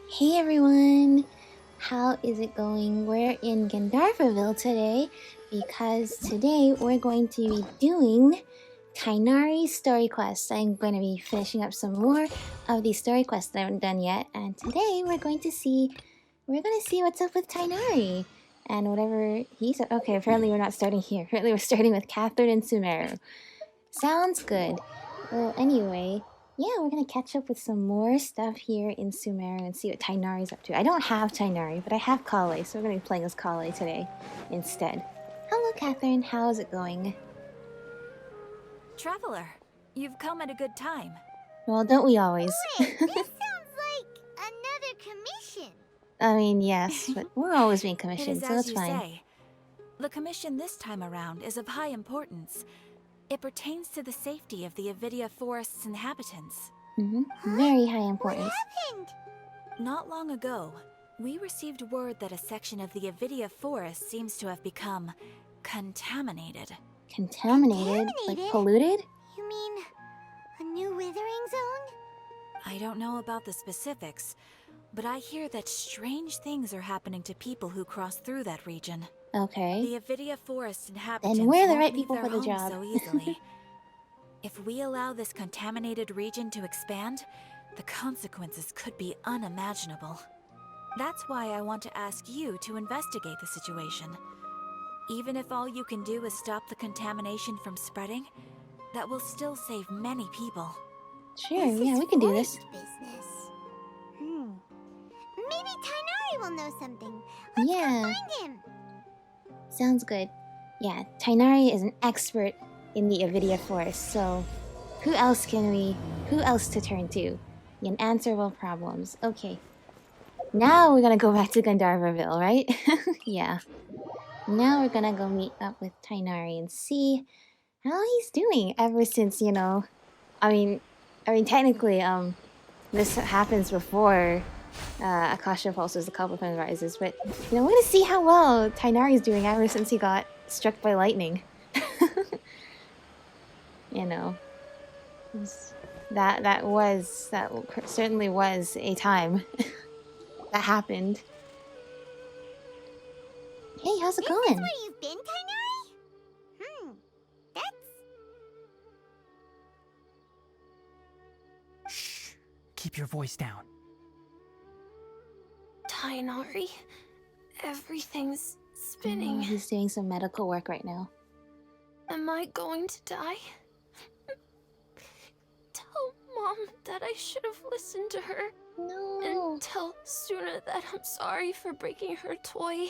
Hey everyone! How is it going? We're in Genshin today because today we're going to be doing Tighnari's story quest. I'm going to be finishing up some more of these story quests that I haven't done yet, and today we're going to see what's up with Tighnari and whatever he said. Okay, apparently we're not starting here. Apparently we're starting with Catherine and Sumeru. Sounds good. Well, anyway, yeah, we're gonna catch up with some more stuff here in Sumeru and see what Tighnari's up to. I don't have Tighnari, but I have Kale, so we're gonna be playing as Kale today instead. Hello, Catherine. How's it going? Traveler, you've come at a good time. Well, don't we always? Wait, this sounds like another commission. I mean, yes, but we're always being It commissioned, is so as that's you fine. say. The commission this time around is of high importance. It pertains to the safety of the Avidia Forest's inhabitants. Very high What importance. happened? Not long ago, we received word that a section of the Avidia Forest seems to have become contaminated. Contaminated? Like Contaminated? polluted? You mean a new withering zone? I don't know about the specifics, but I hear that strange things are happening to people who cross through that region. Okay. The Avidia Forest inhabitants Then we're the won't right leave people their for the homes job. so easily. If we allow this contaminated region to expand, the consequences could be unimaginable. That's why I want to ask you to investigate the situation. Even if all you can do is stop the contamination from spreading, that will still save many people. Sure, This yeah, is we can do this. forest business. Maybe Tighnari will know something. Let's Yeah. go find him. Sounds good. Yeah, Tighnari is an expert in the Avidia Forest, so who else to turn to? The unanswerable problems. Okay. Now we're gonna go back to Gandharvaville, right? Yeah. Now we're gonna go meet up with Tighnari and see how he's doing ever since, I mean technically, this happens before Akasha pulses a couple of times rises, but we're gonna see how well Tighnari's doing ever since he got struck by lightning. That certainly was a time that happened. Hey, how's it This going? is where you've been, Tighnari? That's... Shh! Keep your voice down. Tighnari, everything's Oh, spinning. he's doing some medical work right now. Am I going to die? Tell Mom that I should have listened to her. No. And tell Suna that I'm sorry for breaking her toy.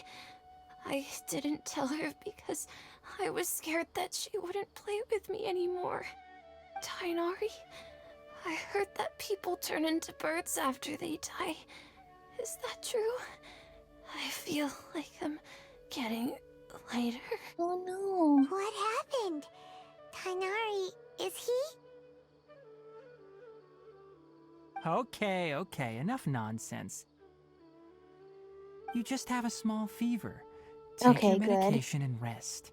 I didn't tell her because I was scared that she wouldn't play with me anymore. Tighnari, I heard that people turn into birds after they die. Is that true? I feel like I'm getting lighter. Oh no. What happened? Tighnari, is he? Okay, enough nonsense. You just have a small fever. Take Okay, your good. medication and rest.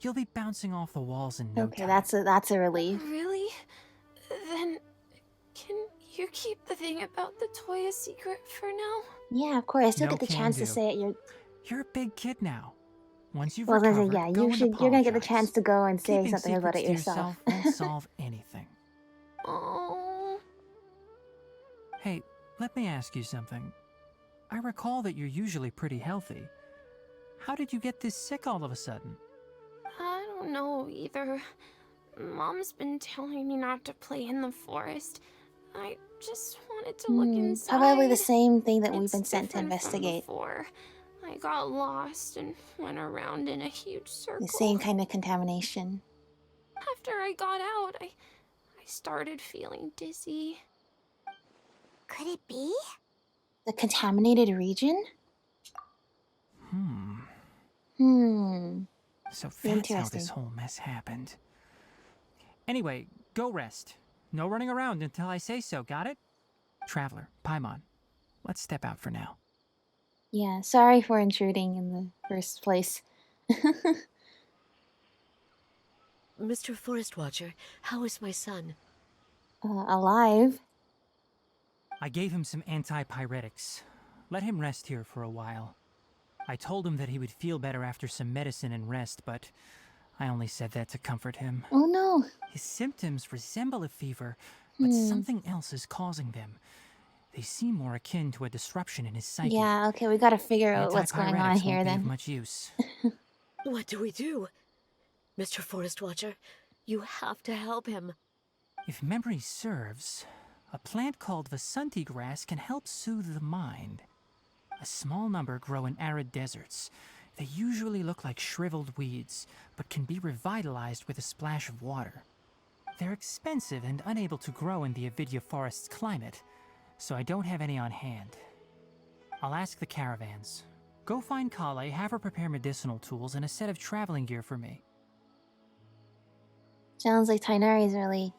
You'll be bouncing off the walls in no Okay, time. that's a relief. Really? Then can you keep the thing about the toy a secret for now? Yeah, of course. You'll No get the chance to can do. say it. You're a big kid now. Once you've Well, then, recovered, yeah, go and you're gonna get the apologize. chance to go and say Keeping something about it secrets to yourself. won't solve anything. Oh. Hey, let me ask you something. I recall that you're usually pretty healthy. How did you get this sick all of a sudden? I don't know either. Mom's been telling me not to play in the forest. I just wanted to look inside. Probably the same thing that we've It's been sent to different from investigate. before. I got lost and went around in a huge circle. The same kind of contamination. After I got out, I started feeling dizzy. Could it be? The contaminated region? So that's how Interesting. this whole mess happened. Anyway, go rest. No running around until I say so, got it? Traveler, Paimon, let's step out for now. Yeah, sorry for intruding in the first place. Mr. Forest Watcher, how is my son? Alive? I gave him some antipyretics. Let him rest here for a while. I told him that he would feel better after some medicine and rest, but I only said that to comfort him. Oh no. His symptoms resemble a fever, but something else is causing them. They seem more akin to a disruption in his psyche. Yeah, okay, we gotta figure out what's going on Antipyretics here won't be of then. much use. What do we do? Mr. Forest Watcher, you have to help him. If memory serves, a plant called Vasanti grass can help soothe the mind. A small number grow in arid deserts. They usually look like shriveled weeds, but can be revitalized with a splash of water. They're expensive and unable to grow in the Avidya forest's climate, so I don't have any on hand. I'll ask the caravans. Go find Kale, have her prepare medicinal tools and a set of traveling gear for me. Sounds like Tighnari's really,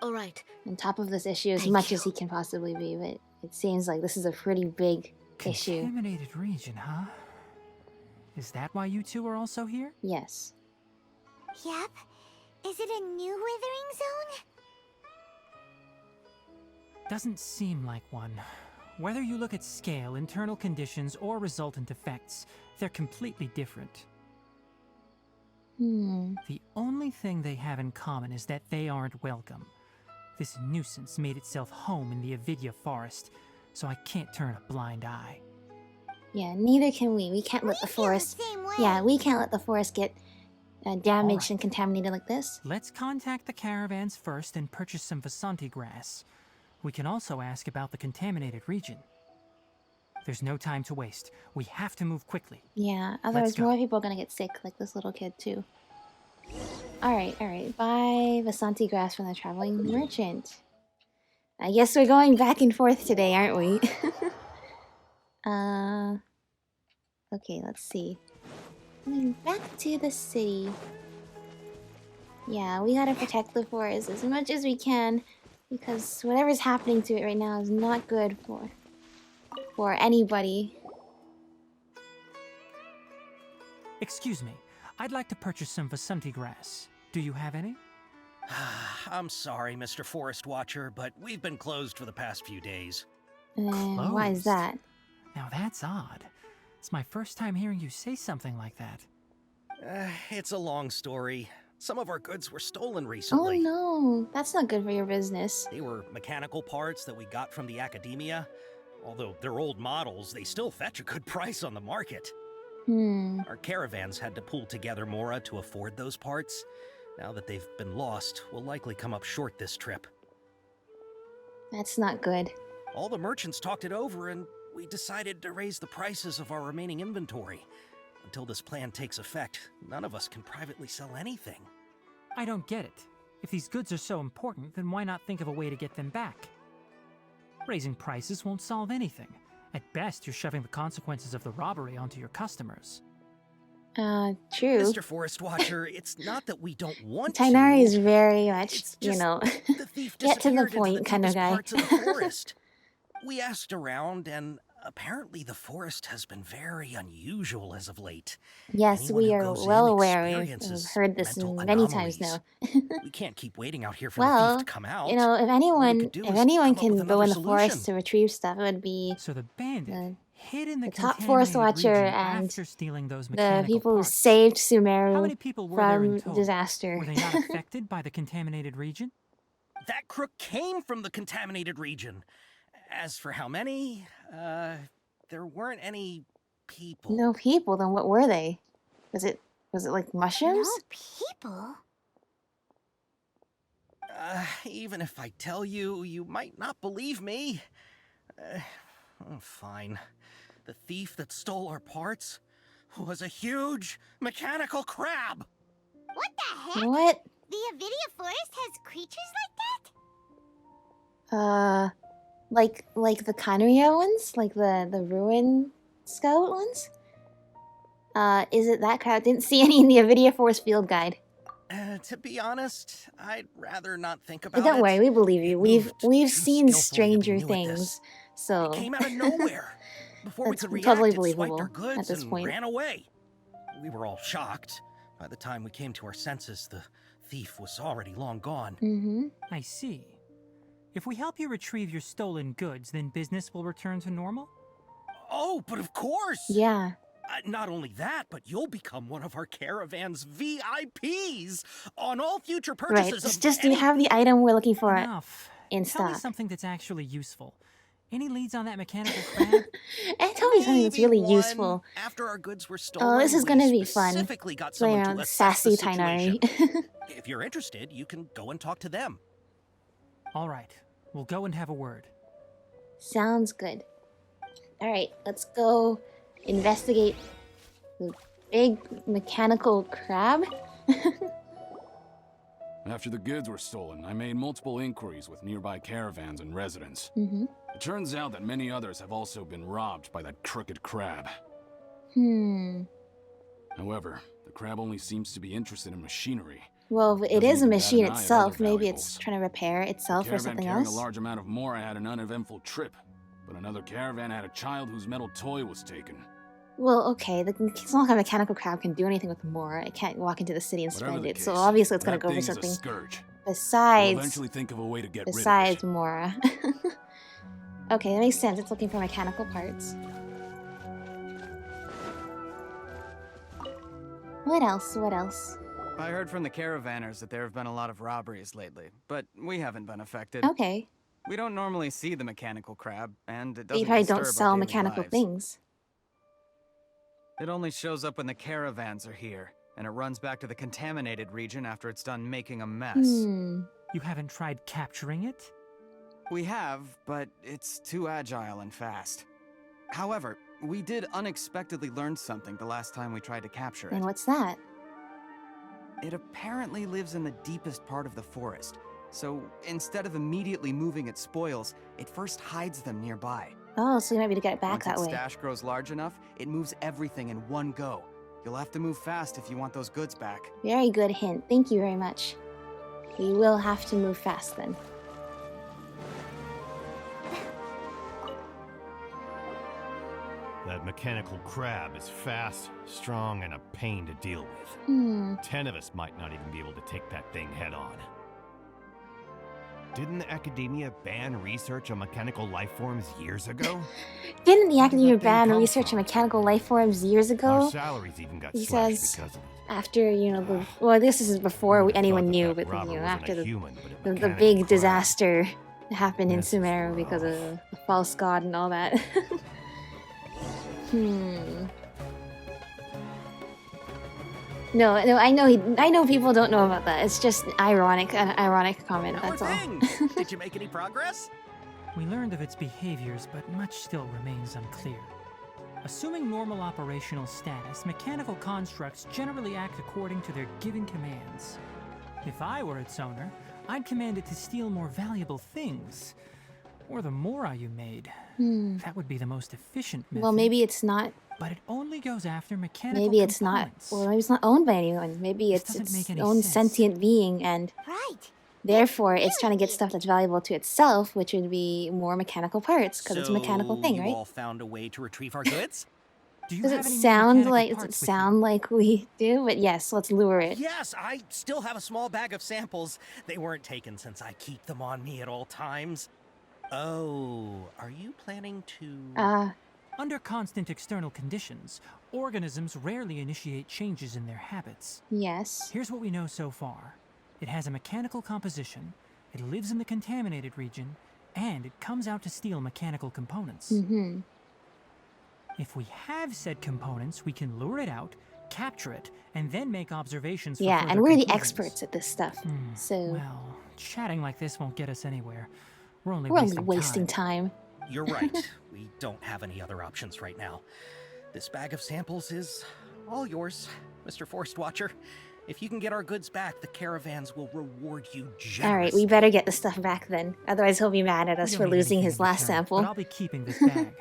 All right. on top of this issue as Thank much you. as he can possibly be, but it seems like this is a pretty big issue. Contaminated region, huh? Is that why you two are also here? Yes. Yep. Is it a new withering zone? Doesn't seem like one. Whether you look at scale, internal conditions, or resultant effects, they're completely different. The only thing they have in common is that they aren't welcome. This nuisance made itself home in the Avidya forest, so I can't turn a blind eye. Yeah, neither can we. We can't let the feel forest... the same way. Yeah, we can't let the forest get damaged Alright. and contaminated like this. Let's contact the caravans first and purchase some Vasanti grass. We can also ask about the contaminated region. There's no time to waste. We have to move quickly. Yeah, otherwise go. more people are gonna get sick, like this little kid too. Alright, alright. Buy Vasanti grass from the traveling merchant. I guess we're going back and forth today, aren't we? Okay, let's see. Coming back to the city. Yeah, we gotta protect the forest as much as we can, because whatever's happening to it right now is not good for anybody. Excuse me. I'd like to purchase some Vasanti grass. Do you have any? I'm sorry, Mr. Forest Watcher, but we've been closed for the past few days. Why is Closed. that? Now that's odd. It's my first time hearing you say something like that. It's a long story. Some of our goods were stolen Oh recently. no, that's not good for your business. They were mechanical parts that we got from the academia. Although they're old models, they still fetch a good price on the market. Our caravans had to pool together Mora to afford those parts. Now that they've been lost, we'll likely come up short this trip. That's not good. All the merchants talked it over, and we decided to raise the prices of our remaining inventory. Until this plan takes effect, none of us can privately sell anything. I don't get it. If these goods are so important, then why not think of a way to get them back? Raising prices won't solve anything. At best, you're shoving the consequences of the robbery onto your customers. True. Mr. Forest Watcher, it's not that we don't want to. Tighnari is very much, It's you just know, the thief get to the disappeared into point kind of deepest guy. parts of the forest. We asked around, and apparently the forest has been very unusual as of late. Yes, Anyone we who are goes in well aware. We've experiences heard this mental many times now. anomalies. We can't keep waiting out here for the Well, thief to come out. you know, if All we anyone, could do if is anyone come up with can go in the another forest solution. to retrieve stuff, it would be So the bandit hid in the top forest contaminated watcher region and after stealing those the mechanical people who parts. saved How many Sumeru people were there in from total? disaster. Were they not affected by the contaminated region? That crook came from the contaminated region. As for how many, there weren't any people. No people, then what were they? Was it like mushrooms? No people? Even if I tell you, you might not believe me. Fine. The thief that stole our parts was a huge mechanical crab. What the heck? What? The Avidya forest has creatures Like the Kanaria ones? Like the Ruin Scout ones? Is it that crowd? Didn't see any in the Avidya Forest Field Guide. To be honest, I'd rather not think But about it. don't worry, we believe you. It We've moved too seen skillfully to be Stranger new at Things, this. so It came out of nowhere. Before we That's could react, totally it swiped believable our at goods this and point. ran away. We were all shocked. By the time we came to our senses, the thief was already long gone. Mm-hmm. I see. If we help you retrieve your stolen goods, then business will return to normal? Oh, but of course! Yeah. Not only that, but you'll become one of our caravan's VIPs on all future Right. purchases of Just do you have the item we're looking for Enough. in Tell me stock? something that's actually useful. Any leads on that mechanical crab? And tell me something that's Maybe really one. useful. After our goods were stolen, Oh, this is gonna be fun. specifically got Play someone around to assess the sassy situation. Tighnari. If you're interested, you can go and talk to them. All right, we'll go and have a word. Sounds good. Alright, let's go investigate the big mechanical crab. After the goods were stolen, I made multiple inquiries with nearby caravans and residents. Mm-hmm. It turns out that many others have also been robbed by that crooked crab. However, the crab only seems to be interested in machinery. Well, it Doesn't is a even bat machine an eye at itself. other Maybe valuables. it's trying to repair itself or Caravan something carrying else. a large amount of Mora had an uneventful trip, but another caravan had a child whose metal toy was taken. Well, okay, it's not like a mechanical crab can do anything with more. It can't walk into the city and Whatever spend the it. So case, obviously it's gonna that go for thing's a something scourge. We'll besides eventually think of a way to get rid of besides it. Mora. Okay, that makes sense. It's looking for mechanical parts. What else? What else? I heard from the caravanners that there have been a lot of robberies lately, but we haven't been affected. Okay. We don't normally see the mechanical crab, and it But you doesn't probably disturb don't our sell daily mechanical lives. things. It only shows up when the caravans are here, and it runs back to the contaminated region after it's done making a mess. You haven't tried capturing it? We have, but it's too agile and fast. However, we did unexpectedly learn something the last time we tried to capture it. And what's that? It apparently lives in the deepest part of the forest, so instead of immediately moving its spoils, it first hides them nearby. Oh, so you might be able to get it back Once that its way. stash grows large enough, it moves everything in one go. You'll have to move fast if you want those goods back. Very good hint. Thank you very much. We will have to move fast then. That mechanical crab is fast, strong, and a pain to deal with. 10 of us might not even be able to take that thing head on. Didn't the academia ban research on mechanical life forms years ago? Didn't the Where did academia that thing ban come research on from? mechanical life forms years Our ago? salaries even got He slashed says because of it. after, you know, the... Well, this is before Who'd have anyone thought knew, that but, robber you know, wasn't after a the, human, but a the mechanical big crab. disaster that happened in This is Sumeru because of rough. the false god and all that. No, I know people don't know about that. It's just an ironic comment, How that's are all. things? Did you make any progress? We learned of its behaviors, but much still remains unclear. Assuming normal operational status, mechanical constructs generally act according to their given commands. If I were its owner, I'd command it to steal more valuable things. Or the Mora you made. That would be the most efficient method. Well, maybe it's not. But it only goes after mechanical Maybe it's not. components. Well, maybe it's not owned by anyone. Maybe This it's doesn't its make any own sense. sentient being, and Right. therefore it's trying to get stuff that's valuable to itself, which would be more mechanical parts, because it's a mechanical thing, you right? all found a way to retrieve our goods? Do you Does have it any more sound mechanical like parts with you? we do? But yes, let's lure it. Yes, I still have a small bag of samples. They weren't taken since I keep them on me at all times. Oh, are you planning to... Under constant external conditions, organisms rarely initiate changes in their habits. Yes. Here's what we know so far. It has a mechanical composition, it lives in the contaminated region, and it comes out to steal mechanical components. If we have said components, we can lure it out, capture it, and then make observations for Yeah, further and we're the conclusions. experts at this stuff. So Well, chatting like this won't get us anywhere. We're only we're wasting only wasting time. You're right. We don't have any other options right now. This bag of samples is all yours, Mr. Forest Watcher. If you can get our goods back, the caravans will reward you generously. All right, we better get the stuff back then. Otherwise, he'll be mad at We us don't for need losing anything his in last return, sample. But I'll be keeping this bag.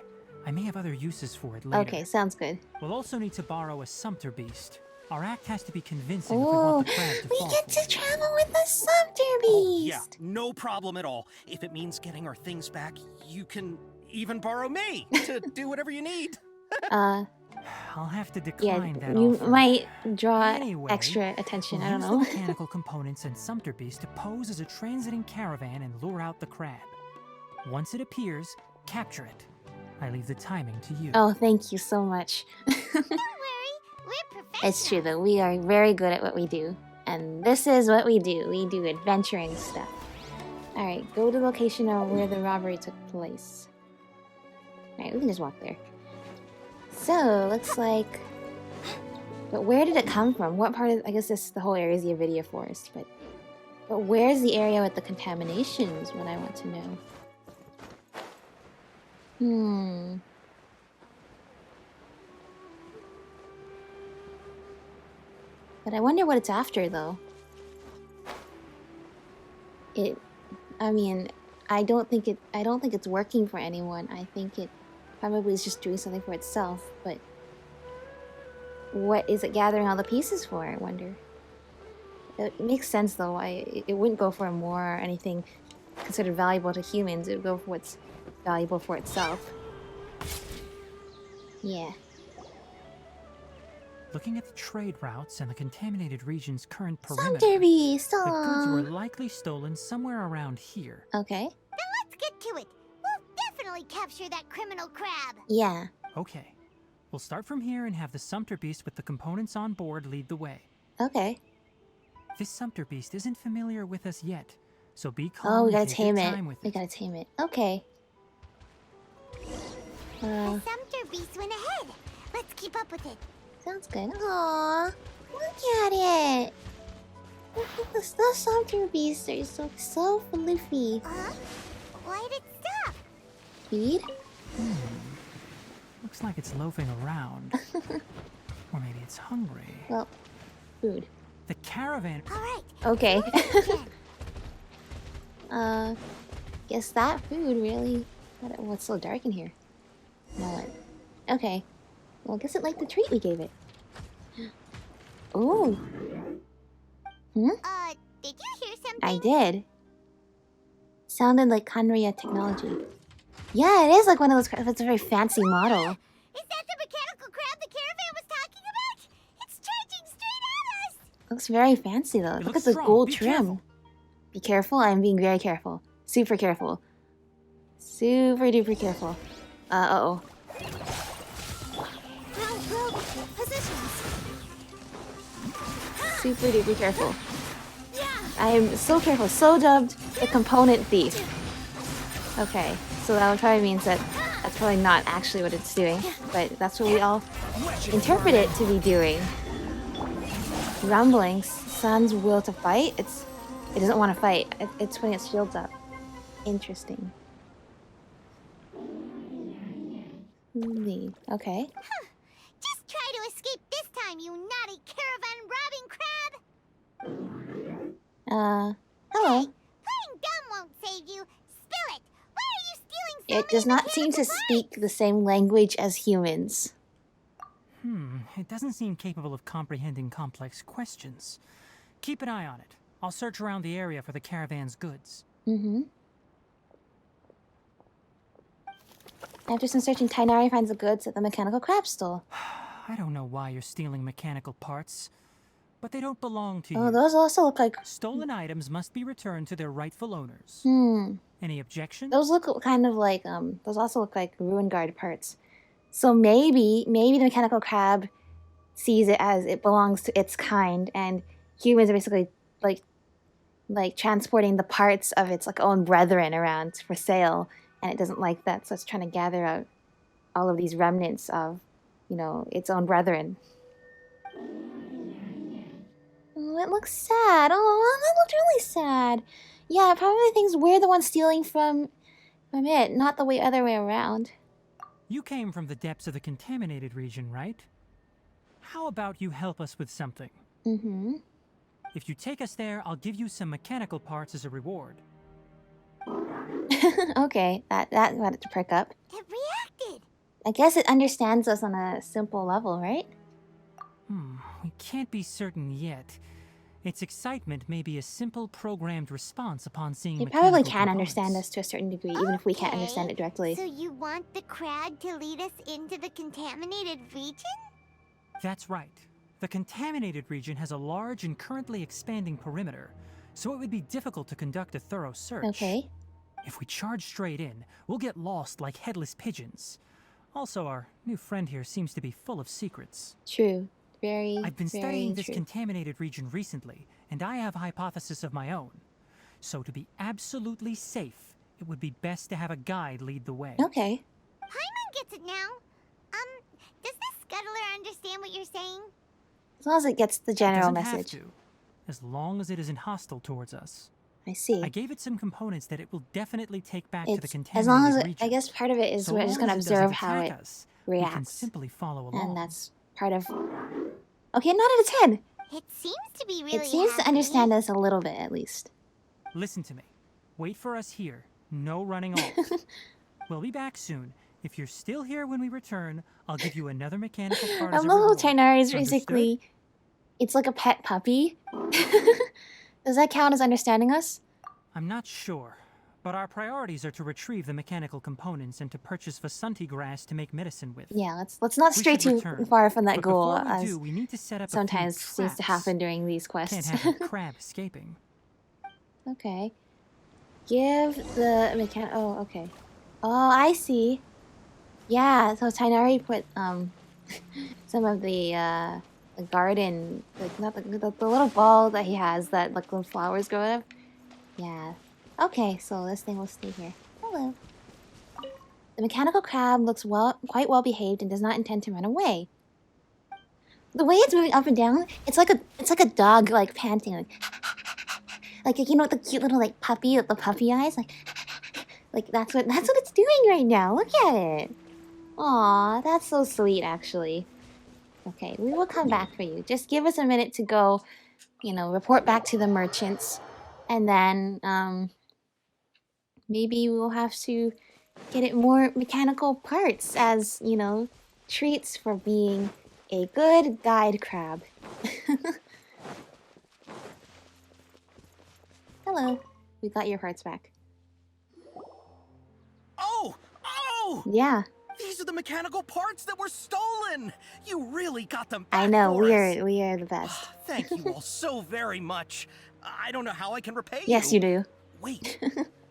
I may have other uses for it later. Okay, sounds good. We'll also need to borrow a sumpter beast. Our act has to be convincing if we Oh, want the crab to we fall get for to it. travel with the Sumpter Oh, yeah, Beast! no problem at all. If it means getting our things back, you can even borrow me to do whatever you need. I'll have to Yeah, decline that you offer. might draw Anyway, extra attention. we'll I don't use know. the mechanical components and Sumpter Beast to pose as a transiting caravan and lure out the crab. Once it appears, capture it. I leave the timing to you. Oh, thank you so much. Don't worry, we're professionals. It's true though, we are very good at what we do. And this is what we do. We do adventuring stuff. Alright, go to the location of where the robbery took place. Alright, we can just walk there. So, looks like... But where did it come from? What part of... I guess the whole area is the Avidia Forest, but where's the area with the contamination is what I want to know. But I wonder what it's after, though. I mean, I don't think it's working for anyone. I think it probably is just doing something for itself, but what is it gathering all the pieces for, I wonder? It makes sense, though, why it wouldn't go for more or anything considered valuable to humans. It would go for what's valuable for itself. Yeah. Looking at the trade routes and the contaminated region's current perimeter, Sumpter Beast! the goods were likely stolen somewhere around here. Okay. Then let's get to it. We'll definitely capture that criminal crab. Yeah. Okay. We'll start from here and have the Sumpter Beast with the components on board lead the way. Okay. This Sumpter Beast isn't familiar with us yet, so be calm. Oh, we gotta and take your tame it. time with We gotta tame it. Okay. The Sumpter Beast went ahead. Let's keep up with it. Sounds good. Aww. Look at it. Look at this. The Sumpter Beast are so fluffy. Why did it stop? Feed? Looks like it's loafing around. Or maybe it's hungry. Well, food. The caravan... Alright. Okay. Guess that food really... What's so dark in here? Now what? Okay. Well, I guess it liked the treat we gave it. Oh. Did you hear something? I did. Sounded like Kanria technology. Yeah, it is like one of those crabs. It's a very fancy model. Is that the mechanical crab the caravan was talking about? It's charging straight at us! Looks very fancy though. Look at the strong. gold Be trim. careful. Be careful. I'm being very careful. Super careful. Super duper careful. Uh-oh. Positions. Super duper careful. I am so careful. So dubbed the component thief. Okay, so that probably means that that's probably not actually what it's doing, but that's what we all interpret it to be doing. Rumblings. Sun's will to fight? It doesn't want to fight. It's putting its shields up. Interesting. Lead. Okay. Just try to escape this time, you naughty caravan robbing crab! Hello. Playing dumb won't save you. Spill it! Why are you stealing so It does not seem to speak the same language as humans. It doesn't seem capable of comprehending complex questions. Keep an eye on it. I'll search around the area for the caravan's goods. After some searching, Tighnari finds the goods at the mechanical crab stall. I don't know why you're stealing mechanical parts, but they don't belong to you. Oh, those also look like... Stolen items must be returned to their rightful owners. Any objections? Those look kind of like, those also look like Ruin Guard parts. So maybe the mechanical crab sees it as it belongs to its kind, and humans are basically like transporting the parts of its like own brethren around for sale, and it doesn't like that, so it's trying to gather out all of these remnants of, you know, its own brethren. Oh, it looks sad. Oh, that looked really sad. Yeah, it probably thinks we're the ones stealing from it, not the other way around. You came from the depths of the contaminated region, right? How about you help us with something? If you take us there, I'll give you some mechanical parts as a reward. Okay, that got it to perk up. It reacted! I guess it understands us on a simple level, right? We can't be certain yet. Its excitement may be a simple programmed response upon seeing They probably mechanical can understand components. us to a certain degree, even if we can't understand it directly. So you want the crowd to lead us into the contaminated region? That's right. The contaminated region has a large and currently expanding perimeter, so it would be difficult to conduct a thorough search. Okay. If we charge straight in, we'll get lost like headless pigeons. Also, our new friend here seems to be full of secrets. True. I've been studying this true. contaminated region recently, and I have a hypothesis of my own. So to be absolutely safe, it would be best to have a guide lead the way. Okay. Paimon gets it now. Does this scuttler understand what you're saying? As long as it gets the general It doesn't message. have to, as long as it isn't hostile towards us. I see. I gave it some components that it will definitely take back to the It's contaminated as long as it, region. I guess part of it is So we're just long gonna as it doesn't observe how attack it us, we can reacts, simply follow along. and that's part of. Okay, not out of 10. It seems to be really It seems to happy. understand us a little bit, at least. Listen to me. Wait for us here. No running off. We'll be back soon. If you're still here when we return, I'll give you another mechanical part as a little reward. Tighnari is Understood? basically, it's like a pet puppy. Does that count as understanding us? I'm not sure, but our priorities are to retrieve the mechanical components and to purchase Vasanti grass to make medicine with. Yeah, let's not We stray should too return. far from that But goal, before we as do, we need to set up sometimes a few seems to traps. happen during these Can't quests. have a crab escaping. Okay. Give the mechan. Oh, okay. Oh, I see. Yeah, so Tighnari put some of the garden, like not the little ball that he has that like little flowers grow up. Yeah. Okay, so this thing will stay here. Hello. The mechanical crab looks quite well behaved and does not intend to run away. The way it's moving up and down, it's like a dog like panting, like you know the cute little like puppy with the puppy eyes, like that's what it's doing right now. Look at it. Aw, that's so sweet actually. Okay, we will come back for you. Just give us a minute to go, you know, report back to the merchants, and then maybe we'll have to get it more mechanical parts as, you know, treats for being a good guide crab. Hello. We got your parts back. Oh! Yeah. These are the mechanical parts that were stolen! You really got them back I know, for us. we are the best. Thank you all so very much. I don't know how I can repay you. Yes, you do. Wait,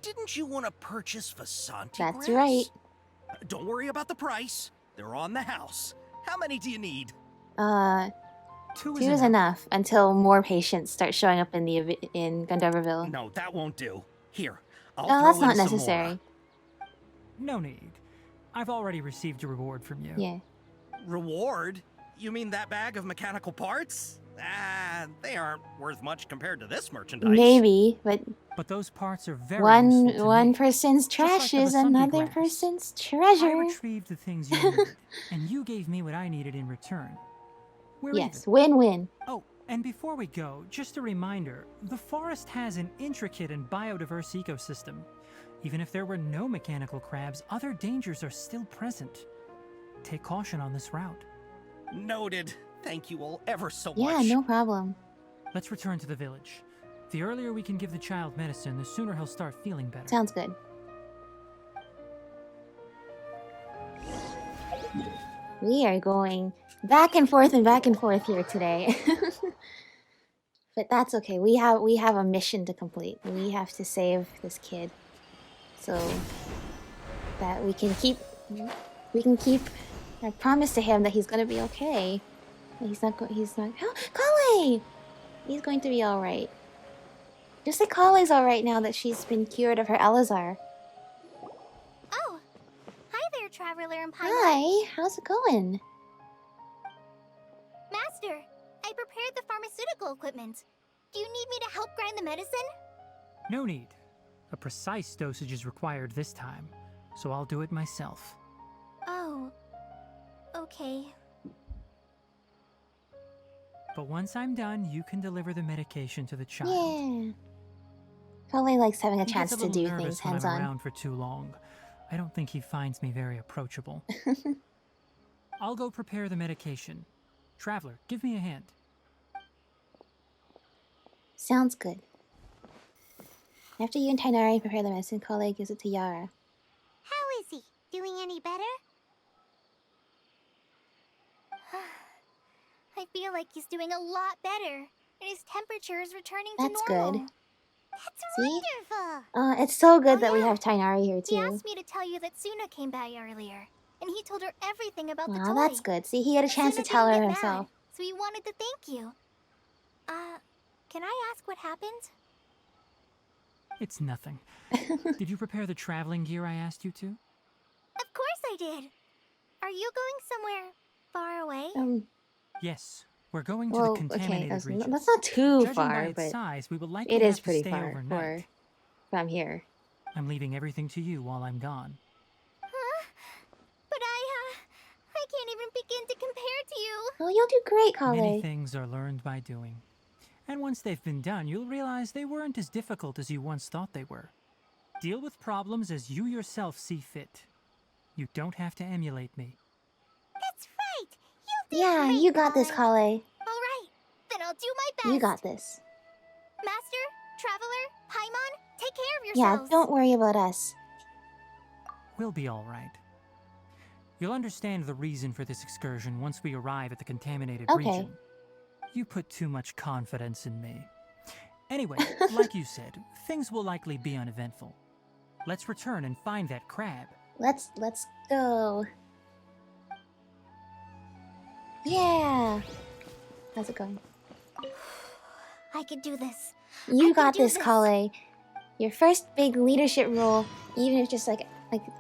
didn't you want to purchase Vasanti That's grass? right. Don't worry about the price. They're on the house. How many do you need? Two Two is enough until more patients start showing up in Gandharvaville. No, that won't do. Here, I'll No, throw that's in not some necessary. more. No need. I've already received a reward from you. Yeah. Reward? You mean that bag of mechanical parts? They aren't worth much compared to this merchandise. Maybe, but those parts are very useful to one me. person's Just like trash the is Vasanti another grass. person's I treasure. retrieved the things you needed, and you gave me what I needed in return. We're Yes, even. win-win. Oh, and before we go, just a reminder, the forest has an intricate and biodiverse ecosystem. Even if there were no mechanical crabs, other dangers are still present. Take caution on this route. Noted. Thank you all ever so Yeah, much. no problem. Let's return to the village. The earlier we can give the child medicine, the sooner he'll start feeling better. Sounds good. We are going back and forth here today. But that's okay. We have a mission to complete. We have to save this kid, so that we can keep our promise to him that he's gonna be okay. That he's not. Oh, Kale! He's going to be all right. Just say Kale's all right now that she's been cured of her Elazar. Oh, hi there, Traveler and Pilot. Hi, how's it going? Master, I prepared the pharmaceutical equipment. Do you need me to help grind the medicine? No need. A precise dosage is required this time, so I'll do it myself. Oh, okay. But once I'm done, you can deliver the medication to the child. Yeah. Kale likes having a He chance gets to little do nervous things when I'm hands-on. around for too long. I don't think he finds me very approachable. I'll go prepare the medication. Traveler, give me a hand. Sounds good. After you and Tighnari prepare the medicine, Kale gives it to Yara. How is he? Doing any better? I feel like he's doing a lot better, and his temperature is returning to That's normal. good. That's See? wonderful! It's so good Oh, that we yeah. have Tighnari here, He too. asked me to tell you that Suna came by earlier, and he told her everything about the Aw, toy. that's good. See, he had a chance Suna to tell her didn't get himself. mad, so he wanted to thank you. Can I ask what happened? It's nothing. Did you prepare the traveling gear I asked you to? Of course I did. Are you going somewhere far away? Yes. We're going to Well, the contaminated okay, regions. that's not too Judging by far, its but size, we will likely it have is to pretty stay far overnight. from here. I'm leaving everything to you while I'm gone. Huh? But I can't even begin to compare to you. Oh, you'll do great, Many Kale. things are learned by doing. And once they've been done, you'll realize they weren't as difficult as you once thought they were. Deal with problems as you yourself see fit. You don't have to emulate me. That's right. You'll do Yeah, great, you got this, Kale. Kale. All right, then I'll do my best. You got this. Master, Traveler, Paimon, take care of Yeah, yourselves. don't worry about us. We'll be all right. You'll understand the reason for this excursion once we arrive at the contaminated region. You put too much confidence in me. Anyway, like you said, things will likely be uneventful. Let's return and find that crab. Let's go. Yeah. How's it going? I can do this. You got this, Kale. Your first big leadership role, even if just like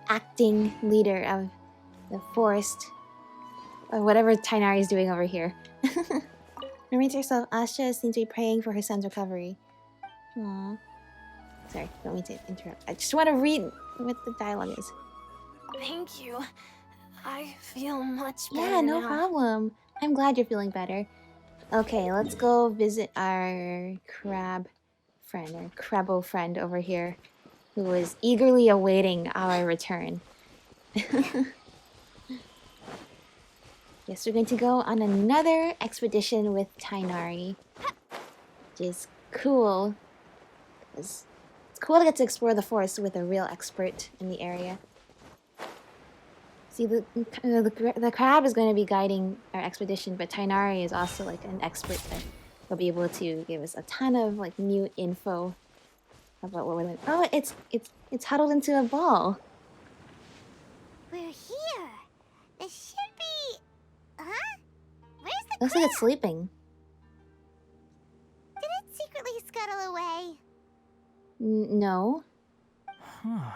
acting leader of the forest, or whatever Tighnari is doing over here. Reminds herself, Asha seems to be praying for her son's recovery. Aww. Sorry, don't mean to interrupt. I just want to read what the dialogue is. Thank you. I feel much better Yeah, no now. problem. I'm glad you're feeling better. Okay, let's go visit our crab friend, our crabbo friend over here, who is eagerly awaiting our return. Yes, we're going to go on another expedition with Tighnari, which is cool. It's cool to get to explore the forest with a real expert in the area. See, the crab is going to be guiding our expedition, but Tighnari is also like an expert that will be able to give us a ton of like new info about what we're doing. Oh, it's huddled into a ball. We're here. This should be... Huh? Where's the Looks like it's sleeping. Did it secretly scuttle away? No. Huh.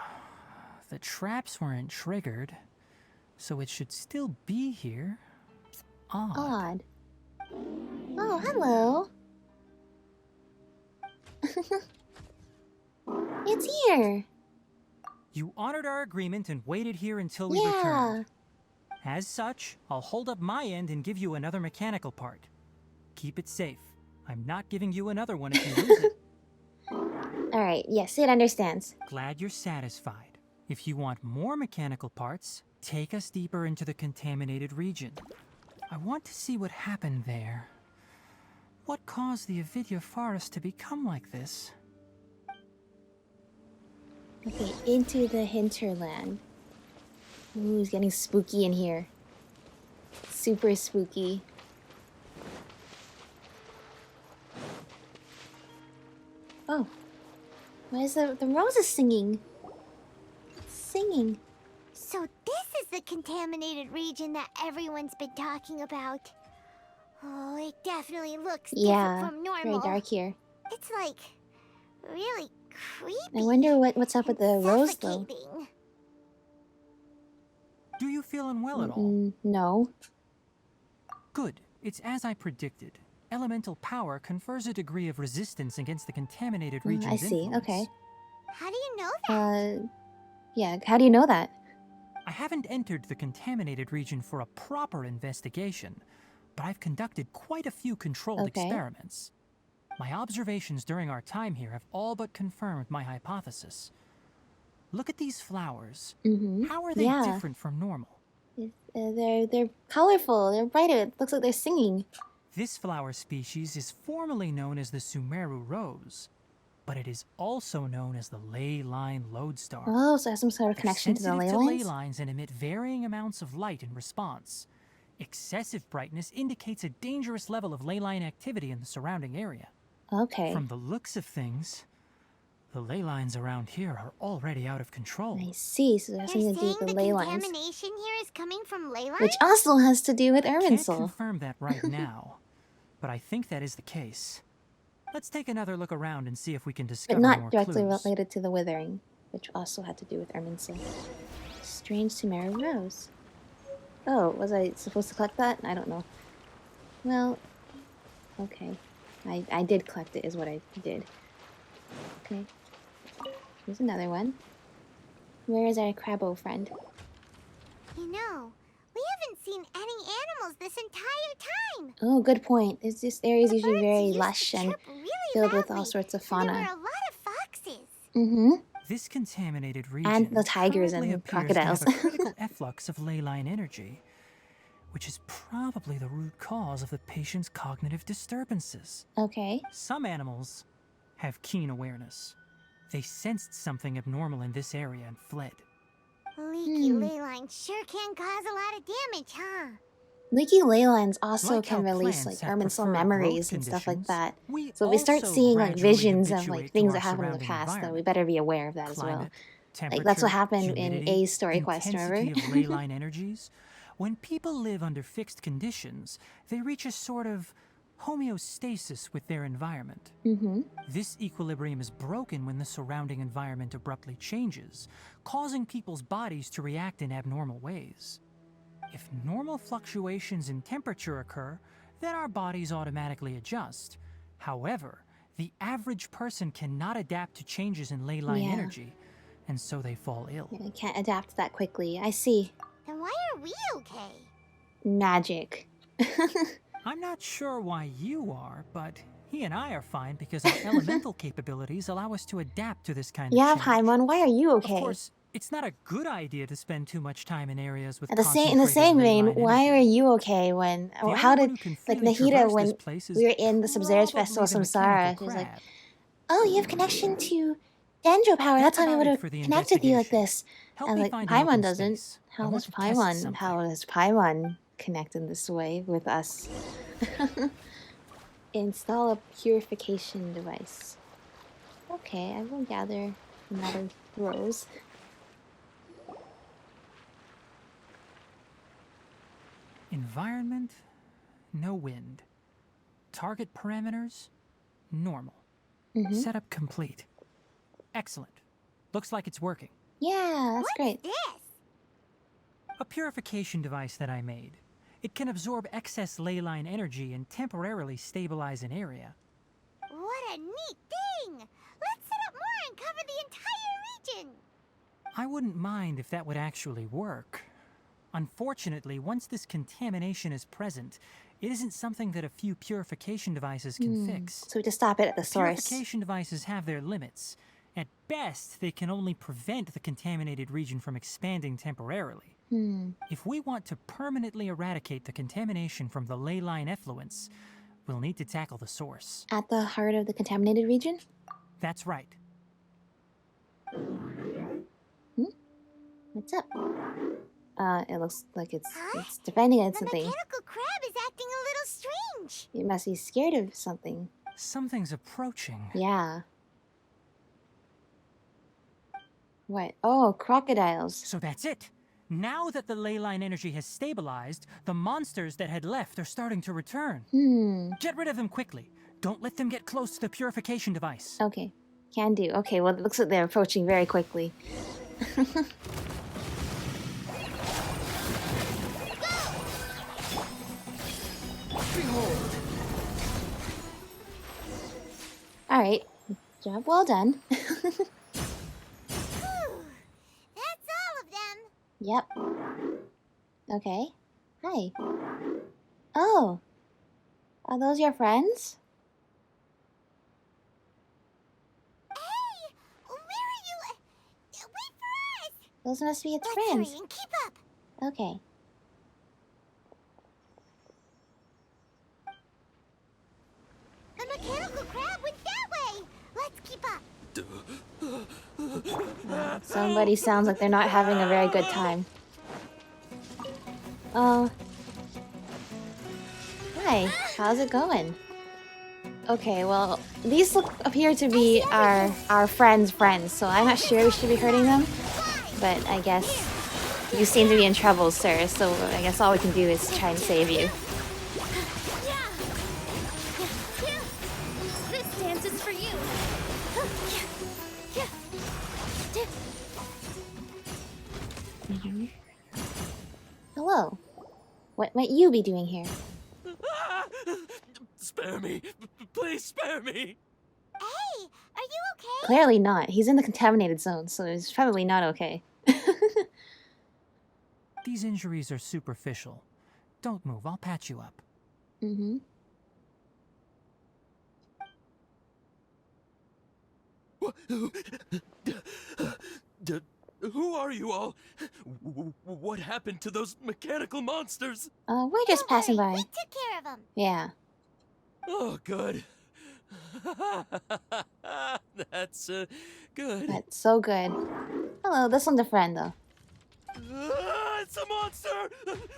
The traps weren't triggered, so it should still be here. Odd. Oh, hello. It's here. You honored our agreement and waited here until we returned. As such, I'll hold up my end and give you another mechanical part. Keep it safe. I'm not giving you another one if you lose it. Alright, yes, it understands. Glad you're satisfied. If you want more mechanical parts, take us deeper into the contaminated region. I want to see what happened there. What caused the Avidya forest to become like this? Okay, into the hinterland. Ooh, it's getting spooky in here. Super spooky. Oh. Why is the rose is singing? It's singing. So this is the contaminated region that everyone's been talking about. Oh, it definitely looks different from normal. Very dark here. It's like really creepy. I wonder what's up with the rose though. Suffocating. Do you feel unwell at all? No. Good. It's as I predicted. Elemental power confers a degree of resistance against the contaminated region's I see. influence. Okay. How do you know that? Yeah. How do you know that? I haven't entered the contaminated region for a proper investigation, but I've conducted quite a few controlled experiments. My observations during our time here have all but confirmed my hypothesis. Look at these flowers. How are they different from normal? They're colorful. They're bright. It looks like they're singing. This flower species is formally known as the Sumeru rose, but it is also known as the ley line lodestar. Oh, so it has some sort of They're connection to the ley sensitive to ley lines? lines and emit varying amounts of light in response. Excessive brightness indicates a dangerous level of ley line activity in the surrounding area. Okay. From the looks of things, the ley lines around here are already out of control. I see, so it has something to do with the ley lines. Contamination here is coming from ley lines? Which also has to do with Can't Irminsul. confirm that right now, but I think that is the case. Let's take another look around and see if we can discover But more not directly clues. related to the withering, which also had to do with Irminsul. Strange Sumeru rose. Oh, was I supposed to collect that? I don't know. Well, okay. I did collect it, is what I did. Okay. Here's another one. Where is our Crabbo friend? You know, we haven't seen any animals this entire time. Oh, good point. This area is usually very Birds used lush to and chirp really filled with loudly, all sorts of and there were fauna. a lot of foxes. Mm-hmm. This contaminated region And the tigers currently and appears crocodiles. to have a critical efflux of ley line energy, which is probably the root cause of the patient's cognitive disturbances. Okay. Some animals have keen awareness. They sensed something abnormal in this area and fled. Leaky ley lines sure can cause a lot of damage, huh? Leaky ley lines also Like how can release like plants have Irminsul preferred memories growth and stuff like conditions, that. we So if we start also seeing like gradually visions of habituate like to things our that happened in the surrounding past, though, we environment. better be aware of that as well. Climate, Like that's what temperature, happened in humidity, A's story quest, remember? intensity of ley line energies. When people live under fixed conditions, they reach a sort of homeostasis with their environment. Mm-hmm. This equilibrium is broken when the surrounding environment abruptly changes, causing people's bodies to react in abnormal ways. If normal fluctuations in temperature occur, then our bodies automatically adjust. However, the average person cannot adapt to changes in ley line energy, and so they fall ill. Yeah, I can't adapt that quickly. I see. Then why are we okay? Magic. I'm not sure why you are, but he and I are fine because our elemental capabilities allow us to adapt to this kind of Yeah, change. Paimon, why are you okay? Of course, it's not a good idea to spend too much time in areas with In the same ley vein, line why energy. are you okay when... The how only did... one who can Like freely Nahida, traverse when this place is we were in the Sub-Zero Festival probably the Samsara, mechanical she was like, crab. oh, you have connection to Dendro power. That's how we about would it have for the connected you like investigation. this. Help I was me like, find an open Paimon doesn't. space. I How want does to test Paimon? something. How does Paimon connect in this way with us? Install a purification device. Okay, I will gather another rose. Environment, no wind. Target parameters, normal. Setup complete. Excellent. Looks like it's working. Yeah, that's great. This? A purification device that I made. It can absorb excess ley line energy and temporarily stabilize an area. What a neat thing! Let's set up more and cover the entire region! I wouldn't mind if that would actually work. Unfortunately, once this contamination is present, it isn't something that a few purification devices can fix. So we just stop it at the source. Purification devices have their limits. At best, they can only prevent the contaminated region from expanding temporarily. If we want to permanently eradicate the contamination from the ley line effluents, we'll need to tackle the source. At the heart of the contaminated region? That's right. What's up? It looks like it's defending against The something. mechanical crab is acting a little strange. It must be scared of something. Something's approaching. Yeah. What? Oh, crocodiles. So that's it. Now that the ley line energy has stabilized, the monsters that had left are starting to return. Get rid of them quickly. Don't let them get close to the purification device. Okay. Can do. Okay, well, it looks like they're approaching very quickly. Alright. Job well done. Whew. That's all of them. Yep. Okay. Hi. Oh. Are those your friends? Hey! Where are you? Wait for us! Those must be its Let's friends. hurry and keep up. Okay. Let's keep up. Somebody sounds like they're not having a very good time. Oh. Hi, how's it going? Okay, well, these appear to be our friends' friends, so I'm not sure we should be hurting them. But I guess you seem to be in trouble, sir, so I guess all we can do is try and save you. This dance is for you. Hello. What might you be doing here? Spare me. Please spare me. Hey, are you okay? Clearly not. He's in the contaminated zone, so he's probably not okay. These injuries are superficial. Don't move, I'll patch you up. Mm-hmm. Who are you all? What happened to those mechanical monsters? We're just passing by. We took care of them. Yeah. Oh, good. That's good. That's so good. Hello, this one's a friend, though. It's a monster!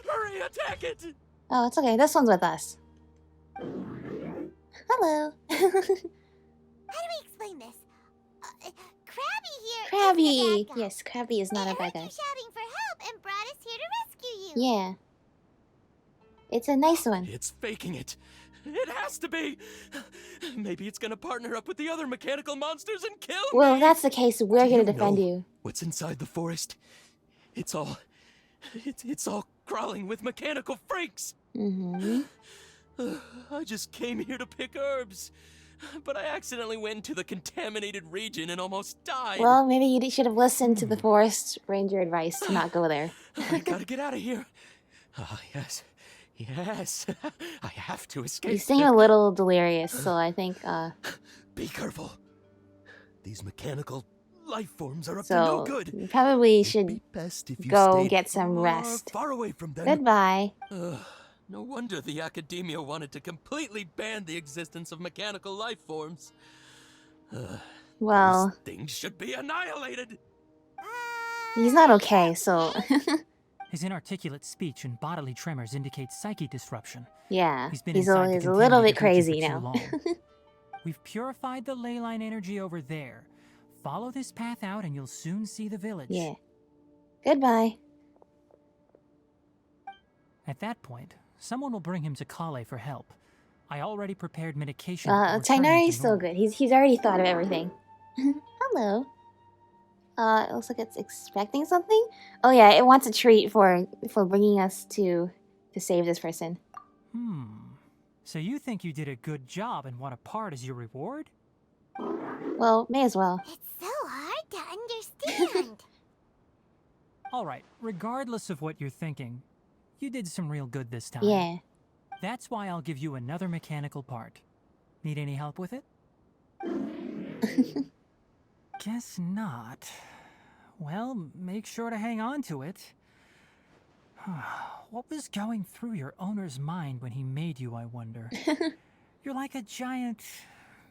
Hurry, attack it! Oh, it's okay. This one's with us. Hello. How do we explain this? Krabby here. Krabby! Is the bad guy. Yes, Krabby is not a bad guy. You shouting for help and brought us here to rescue you. Yeah. It's a nice one. It's faking it. It has to be. Maybe it's gonna partner up with the other mechanical monsters and kill me. Well, if that's the case, we're gonna defend you. What's inside the forest? It's all crawling with mechanical freaks. Mm-hmm. I just came here to pick herbs, but I accidentally went into the contaminated region and almost died. Well, maybe you should have listened to the forest ranger advice to not go there. I gotta get out of here. Yes. Yes. I have to escape. You seem a little delirious, so I think, Be careful. These mechanical life forms are up to so no good. you probably should Best if you go stayed get some rest. far away from them. Goodbye. No wonder the Academia wanted to completely ban the existence of mechanical life forms. Well, those things should be annihilated. he's not okay, so... His inarticulate speech and bodily tremors indicate psyche disruption. Yeah, He's been he's inside a the little bit contaminated crazy region for now. too long. We've purified the ley line energy over there. Follow this path out and you'll soon see the village. Yeah. Goodbye. At that point, someone will bring him to Kale for help. I already prepared medication. Tighnari's still good. He's already thought of everything. Hello. It looks like it's expecting something. Oh yeah, it wants a treat for bringing us to save this person. So you think you did a good job and want a part as your reward? Well, may as well. It's so hard to understand. Alright, regardless of what you're thinking, you did some real good this time. Yeah. That's why I'll give you another mechanical part. Need any help with it? Guess not. Well, make sure to hang on to it. What was going through your owner's mind when he made you, I wonder? You're like a giant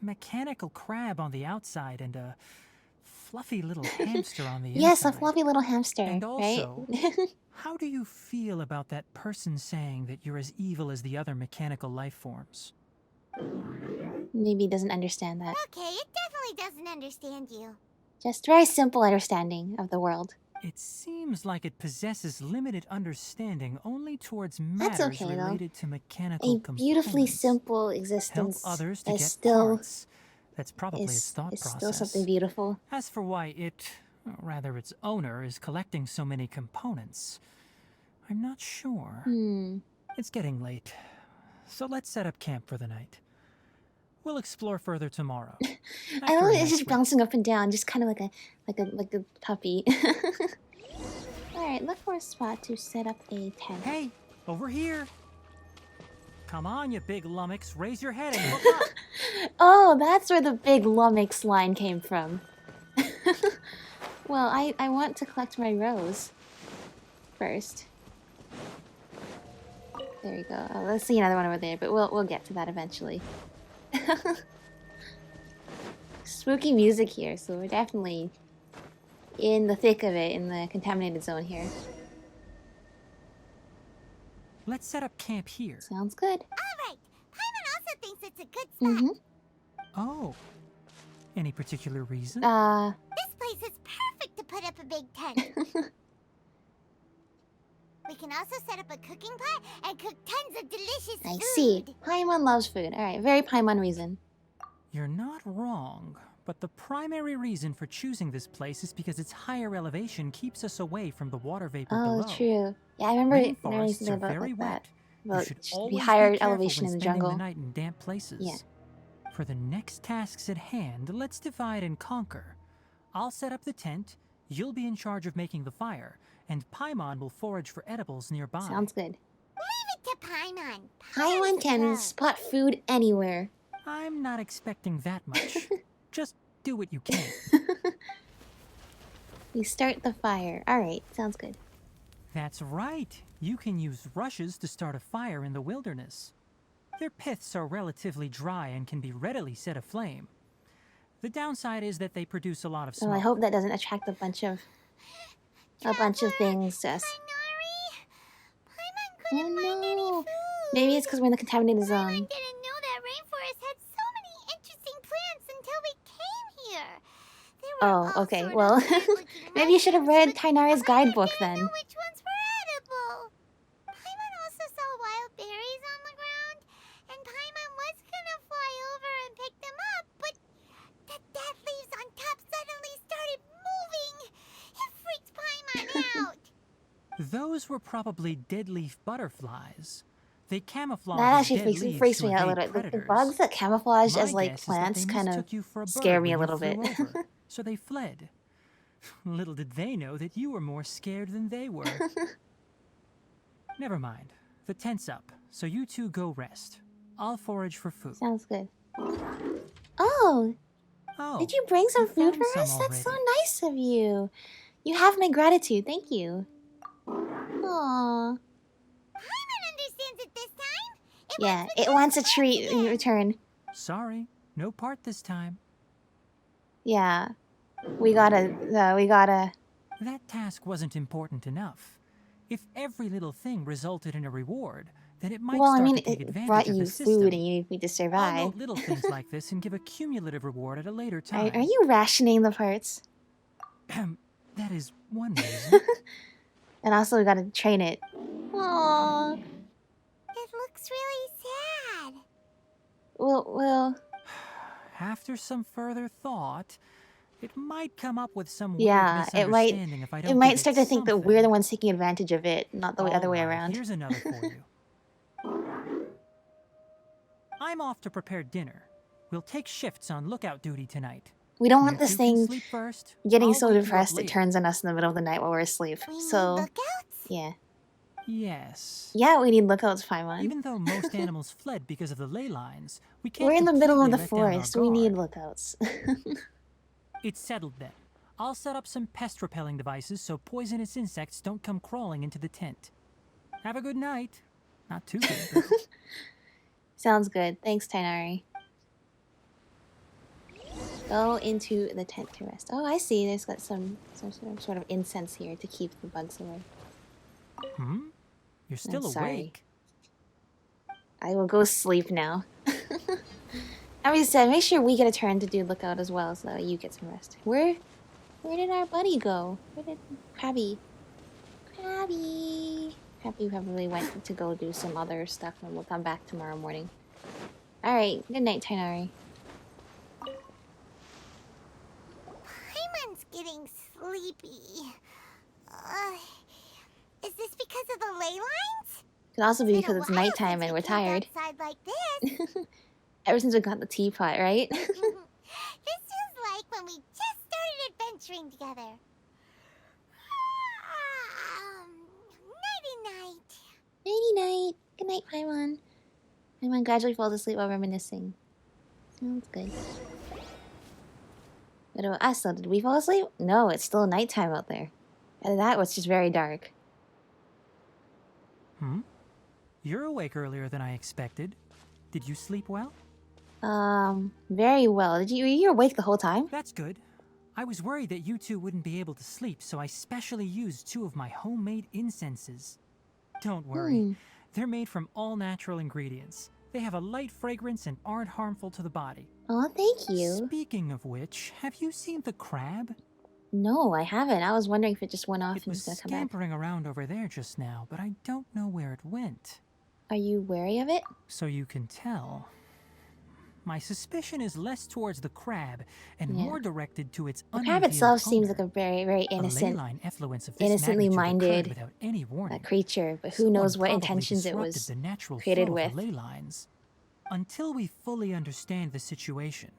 mechanical crab on the outside and a fluffy little hamster on the inside. Yes, a fluffy little hamster, and also, right? how do you feel about that person saying that you're as evil as the other mechanical life forms? Maybe he doesn't understand that. Okay, it definitely doesn't understand you. Just very simple understanding of the world. It seems like it possesses limited understanding only towards matters That's okay, related though. to mechanical A beautifully components. simple Help existence others to is get still parts. That's probably its thought process. still something beautiful. As for why it, or rather its owner, is collecting so many components, I'm not sure. It's getting late, so let's set up camp for the night. We'll explore further tomorrow. I love it. It's just bouncing up and down, just kind of like a puppy. All right, look for a spot to set up a tent. Hey, over here. Come on, you big lummox, raise your head and look up. Oh, that's where the big lummox line came from. Well, I want to collect my rose first. There we go. Oh, let's see another one over there, but we'll get to that eventually. spooky music here, so we're definitely in the thick of it, in the contaminated zone here. Let's set up camp here. Sounds good. Alright, Paimon also thinks it's a good spot. Oh. Any particular reason? This place is perfect to put up a big tent. We can also set up a cooking pot and cook tons of delicious food. I see. Paimon loves food. Alright, very Paimon reason. You're not wrong, but the primary reason for choosing this place is because its higher elevation keeps us away from the water vapor below. Oh, true. Yeah, I remember knowing something about very like that. wet. Well, You should it should always be higher careful elevation when in the spending jungle. the night in damp places. Yeah. For the next tasks at hand, let's divide and conquer. I'll set up the tent, you'll be in charge of making the fire, and Paimon will forage for edibles nearby. Sounds good. Leave it to Paimon. Paimon can spot food anywhere. I'm not expecting that much. Just do what you can. We start the fire. Alright, sounds good. That's right. You can use rushes to start a fire in the wilderness. Their piths are relatively dry and can be readily set aflame. The downside is that they produce a lot of smoke. Oh, I hope that doesn't attract a bunch of things to us. Oh no! Maybe it's because we're in the contaminated zone. I didn't know that rainforest had so many interesting plants until we came here. Oh, okay. Well, maybe you should have read Tighnari's guidebook then. Which ones were edible? Paimon also saw wild berries on the ground, and Paimon was gonna fly over and pick them up, but the dead leaves on top suddenly started moving. It freaked Paimon out. Those were probably dead leaf butterflies. They camouflage That as actually dead leaves freaks to me out a evade little bit. The predators. bugs that camouflage My as like guess is that plants they kind of mistook you for a bird scare me a when you little bit. flew over, so they fled. Little did they know that you were more scared than they were. Never mind. The tent's up, so you two go rest. I'll forage for food. Sounds good. Oh! Oh, Did you bring some you food found for us? some That's so already. nice of you. You have my gratitude. Thank you. Aww. Paimon understands it this time. Yeah, it wants a treat in return. Sorry, no part this time. Yeah. We gotta... That task wasn't important enough. If every little thing resulted in a reward, then it might Well, I start mean, to take it advantage brought of you the system. food and you need to I'll survive. note little things like this and give a cumulative reward at a later time. Are you rationing the parts? That is one reason. And also we gotta train it. Aww. It looks really sad. Well... After some further thought, it might come up with some Yeah, weird it might... misunderstanding if I don't It might give start to think that something. we're the ones taking advantage of it, not the other way Alright, around. Here's another for you. I'm off to prepare dinner. We'll take shifts on lookout duty tonight. We don't You want this two can thing sleep first. getting I'll so wake you up depressed it later. turns on us in the middle of the night while we're asleep. We So, need lookouts? yeah. Yes. Yeah, we need lookouts, Paimon. Even though most animals fled because of the ley lines, we can't We're in the middle of the completely let down our forest. We need guard. lookouts. It's settled then. I'll set up some pest-repelling devices so poisonous insects don't come crawling into the tent. Have a good night. Not too good, though. Sounds good. Thanks, Tighnari. Go into the tent to rest. Oh, I see. There's got some sort of incense here to keep the bugs away. Hmm? You're still I'm sorry. awake. I will go sleep now. I mean, said, make sure we get a turn to do lookout as well, so that you get some rest. Where did our buddy go? Where did Krabby? Krabby probably went to go do some other stuff, and we'll come back tomorrow morning. All right. Good night, Tighnari. Paimon's getting sleepy. Is this because of the ley lines? Could also be Been a because it's while nighttime since and we we're tired. camped outside like this. Ever since we got the teapot, right? This feels like when we just started adventuring together. Nighty-night. Nighty-night. Good night, Paimon. Paimon gradually falls asleep while reminiscing. Sounds good. What about us, though? Did we fall asleep? No, it's still nighttime out there. And that was just very dark. Hmm? You're awake earlier than I expected. Did you sleep well? Very well. Were you awake the whole time? That's good. I was worried that you two wouldn't be able to sleep, so I specially used 2 of my homemade incenses. Don't worry. They're made from all natural ingredients. They have a light fragrance and aren't harmful to the body. Oh, thank you. Speaking of which, have you seen the crab? No, I haven't. I was wondering if it just went off and was gonna come back. It was scampering around over there just now, but I don't know where it went. Are you wary of it? So you can tell. My suspicion is less towards the crab and more directed to its The crab itself seems like a very, very innocent, innocently minded creature, but who knows what intentions it was created with. Until we fully understand the situation,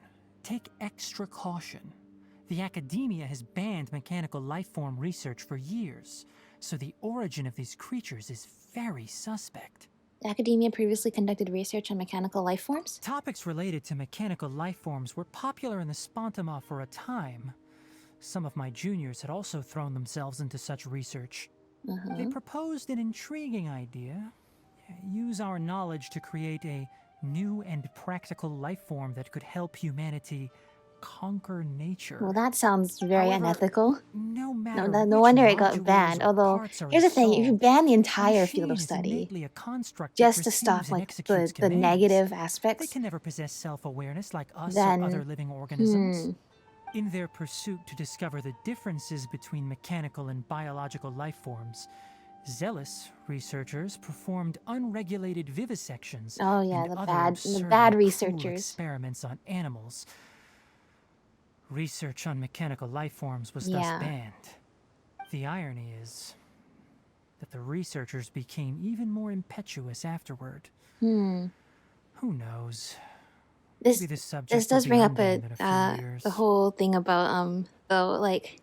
take extra caution. The academia has banned mechanical lifeform research for years, so the origin of these creatures is very suspect. The academia previously conducted research on mechanical life forms? Topics related to mechanical life forms were popular in the Spontama for a time. Some of my juniors had also thrown themselves into such research. They proposed an intriguing idea. Use our knowledge to create a new and practical life form that could help humanity conquer nature. Well, that sounds very unethical. No wonder it got banned. Although, here's the thing, if you ban the entire field of study just to stop like the negative aspects, they can never possess self-awareness like us or other living organisms. In their pursuit to discover the differences between mechanical and biological life forms, zealous researchers performed unregulated vivisections. Oh yeah, and the bad researchers. Experiments on animals. Research on mechanical life forms was thus banned. The irony is that the researchers became even more impetuous afterward. Who knows? This does bring up the whole thing about though, like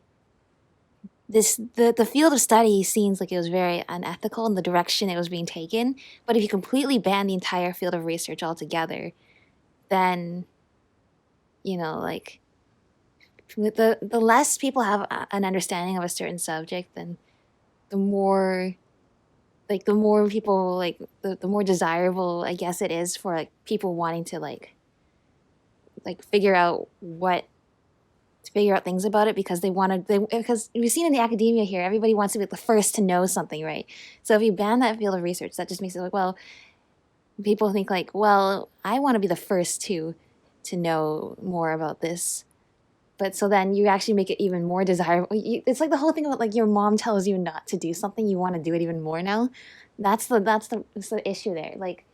the field of study seems like it was very unethical in the direction it was being taken. But if you completely ban the entire field of research altogether, then like the less people have an understanding of a certain subject, then the more people the more desirable I guess it is for like people wanting to like figure out things about it because because we've seen in the academia here, everybody wants to be the first to know something, right? So if you ban that field of research, that just makes it like, well, people think like, well, I want to be the first to know more about this. But so then you actually make it even more desirable. It's like the whole thing about like your mom tells you not to do something, you want to do it even more now. That's the issue there. Like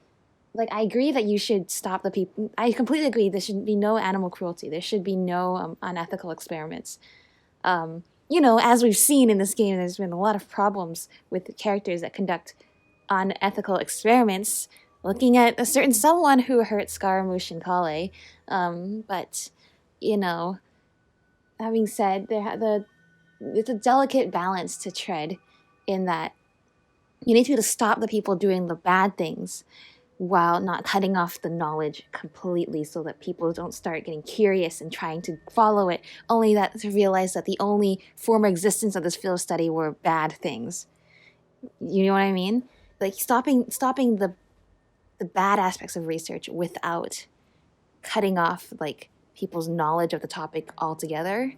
I agree that you should stop the people. I completely agree. There should be no animal cruelty. There should be no unethical experiments. As we've seen in this game, there's been a lot of problems with the characters that conduct unethical experiments. Looking at a certain someone who hurt Scaramouche and Kale, but having said, it's a delicate balance to tread in that you need to stop the people doing the bad things while not cutting off the knowledge completely so that people don't start getting curious and trying to follow it, only that to realize that the only former existence of this field of study were bad things. You know what I mean? Like stopping the bad aspects of research without cutting off like people's knowledge of the topic altogether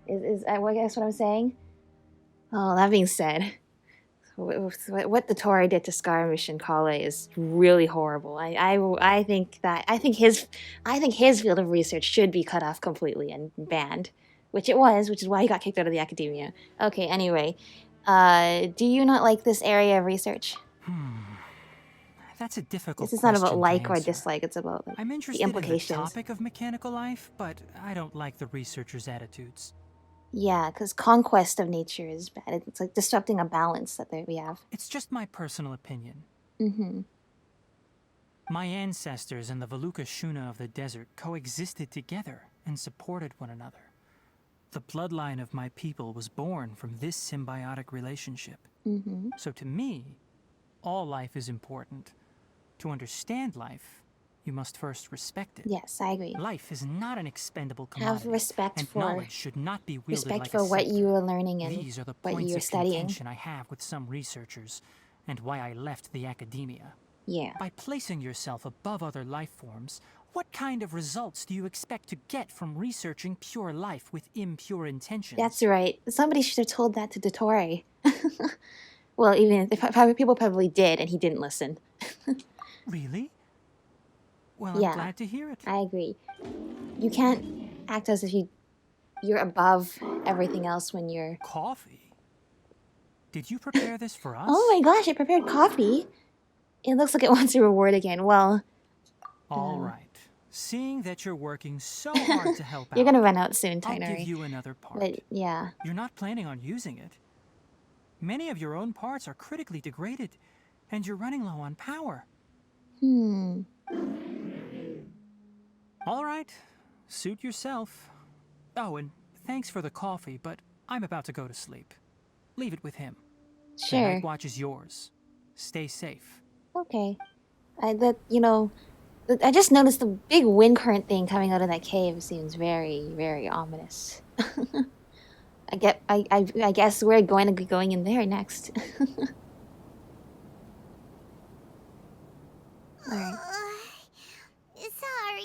is I guess what I'm saying. Oh, that being said, what the Tori did to Scaramouche and Kale is really horrible. I think his field of research should be cut off completely and banned, which is why he got kicked out of the academia. Okay, anyway, do you not like this area of research? That's a difficult This is not about question like to or answer. dislike, it's about I'm the interested in the implications. topic of mechanical life, but I don't like the researchers' attitudes. Yeah, because conquest of nature is bad. It's like disrupting a balance that we have. It's just my personal opinion. Mm-hmm. My ancestors and the Valuka Shuna of the desert coexisted together and supported one another. The bloodline of my people was born from this symbiotic relationship. Mm-hmm. So to me, all life is important. To understand life, you must first respect it. Yes, I agree. Life is not an expendable commodity. Have respect and for knowledge should not be wielded respect like for a what scepter. you are learning and These are the what points you're of studying. contention I have with some researchers, and why I left the academia. Yeah. By placing yourself above other life forms, What kind of results do you expect to get from researching pure life with impure intentions? That's right. Somebody should have told that to Dottore. Well, even if people probably did, and he didn't listen. Really? Well, Yeah, I'm glad to hear it. I agree. You can't act as if you're above everything else when you're... Coffee? Did you prepare this for us? Oh my gosh, I prepared coffee. It looks like it wants a reward again. Well... All right. Seeing that you're working so hard to help out... You're gonna run out soon, Tighnari. I'll give you another part. But, yeah. You're not planning on using it. Many of your own parts are critically degraded, and you're running low on power. All right. Suit yourself. Oh, and thanks for the coffee, but I'm about to go to sleep. Leave it with him. Sure. The night watch is yours. Stay safe. Okay. I just noticed the big wind current thing coming out of that cave seems very, very ominous. I guess we're going to be going in there next. Alright. Sorry.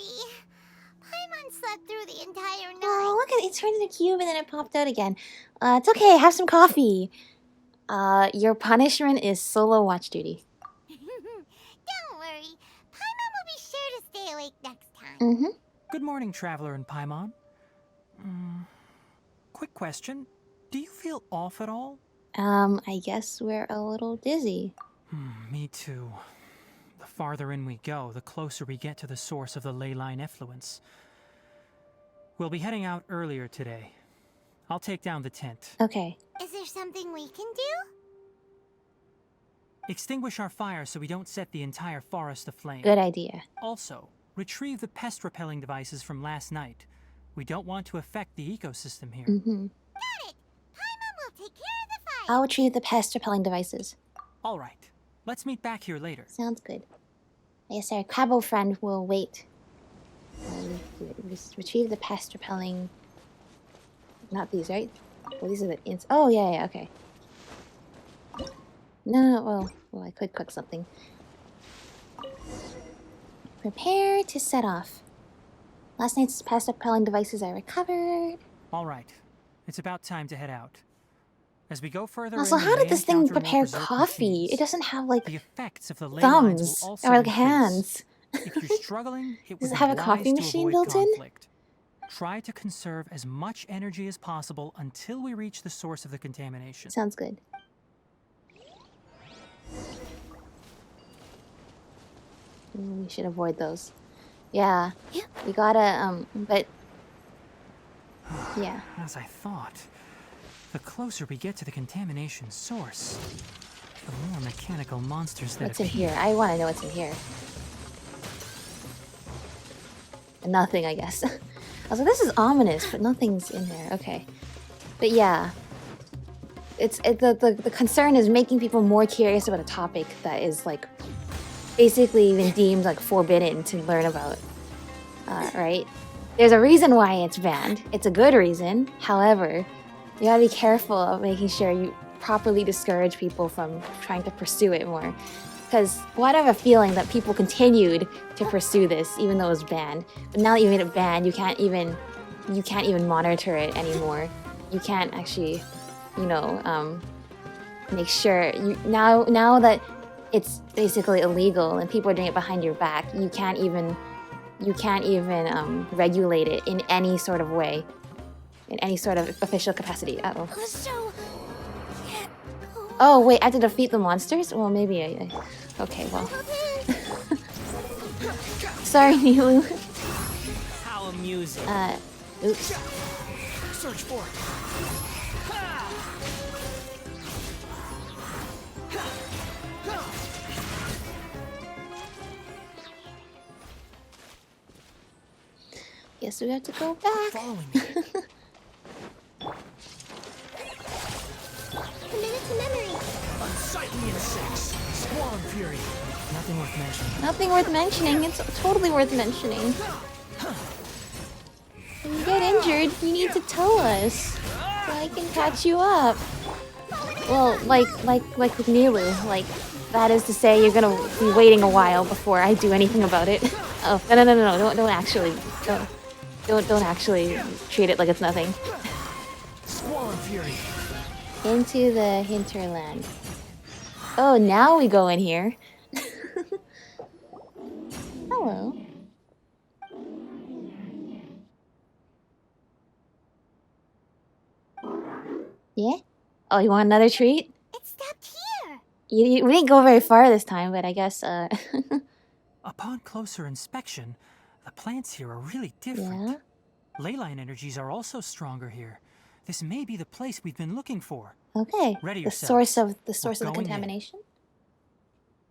Paimon slept through the entire night. Oh, look at it. It turned into a cube and then it popped out again. It's okay. Have some coffee. Your punishment is solo watch duty. Don't worry. Paimon will be sure to stay awake next time. Mm-hmm. Good morning, Traveler and Paimon. Quick question. Do you feel off at all? I guess we're a little dizzy. Me too. The farther in we go, the closer we get to the source of the ley line effluence. We'll be heading out earlier today. I'll take down the tent. Okay. Is there something we can do? Extinguish our fire so we don't set the entire forest aflame. Good idea. Also, retrieve the pest-repelling devices from last night. We don't want to affect the ecosystem here. Mm-hmm. Got it! Paimon will take care of the fire! I'll retrieve the pest-repelling devices. All right. Let's meet back here later. Sounds good. I guess our crabbo friend will wait. Retrieve the pest-repelling... Not these, right? Well, these are the ins... Oh, yeah, okay. No, well, I could cook something. Prepare to set off. Last night's pest-repelling devices I recovered. All right. It's about time to head out. As we go further Also, in, how did this thing prepare coffee? It doesn't have, like, the effects of the ley lines thumbs will also or, like, increase. hands. If you're struggling, it Does would it have a be coffee wise to machine avoid built in? conflict. Try to conserve as much energy as possible until we reach the source of the contamination. Sounds good. We should avoid those. Yeah. We gotta, but... Yeah. As I thought, the closer we get to the contamination source, the more mechanical monsters that What's in appear. here? I want to know what's in here. Nothing, I guess. I was like, this is ominous, but nothing's in there. Okay. But yeah. The concern is making people more curious about a topic that is, like, basically even deemed, like, forbidden to learn about. Right? There's a reason why it's banned. It's a good reason. However, you gotta be careful of making sure you properly discourage people from trying to pursue it more. Because I have a feeling that people continued to pursue this even though it was banned. But now that you made it banned, you can't even monitor it anymore. You can't actually, make sure now that it's basically illegal and people are doing it behind your back, you can't even regulate it in any sort of way, in any sort of official capacity. Uh-oh. Oh, wait, I have to defeat the monsters? Well, maybe I... Okay, well. Sorry, Nilu. How amusing. Oops. Search for it. Guess we have to go back. Following me. Committed to memory. Unsightly insects. Swarm fury. Nothing worth mentioning. Nothing worth mentioning. It's totally worth mentioning. When you get injured, you need to tell us so I can catch you up. Well, like with Nilu, like that is to say, you're gonna be waiting a while before I do anything about it. Oh, no. Don't actually. Don't actually treat it like it's nothing. Squall Fury. Into the hinterland. Oh, now we go in here. Hello. Yeah? Oh, you want another treat? It stopped here. We didn't go very far this time, but I guess, Upon closer inspection, the plants here are really different. Yeah? Leyline energies are also stronger here. This may be the place we've been looking for. Okay. Ready The yourselves. source of the going in. contamination?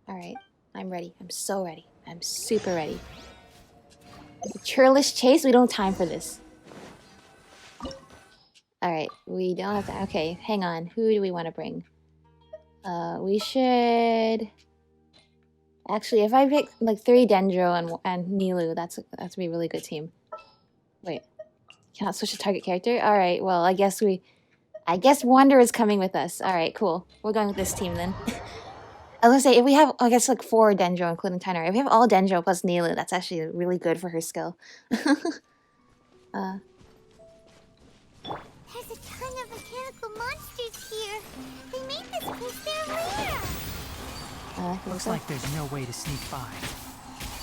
Alright. I'm ready. I'm so ready. I'm super ready. The churlish chase? We don't have time for this. Alright, we don't have to. Okay, hang on. Who do we want to bring? We should. Actually, if I pick like 3 Dendro and Nilu, that's be a really good team. Wait, cannot switch to target character. All right, well, I guess Wander is coming with us. All right, cool. We're going with this team then. I was gonna say if we have, I guess like 4 Dendro, including Tighnari. If we have all Dendro plus Nilu, that's actually really good for her skill. There's a ton of mechanical monsters here. They made this place their lair. Looks like there's no way to sneak by.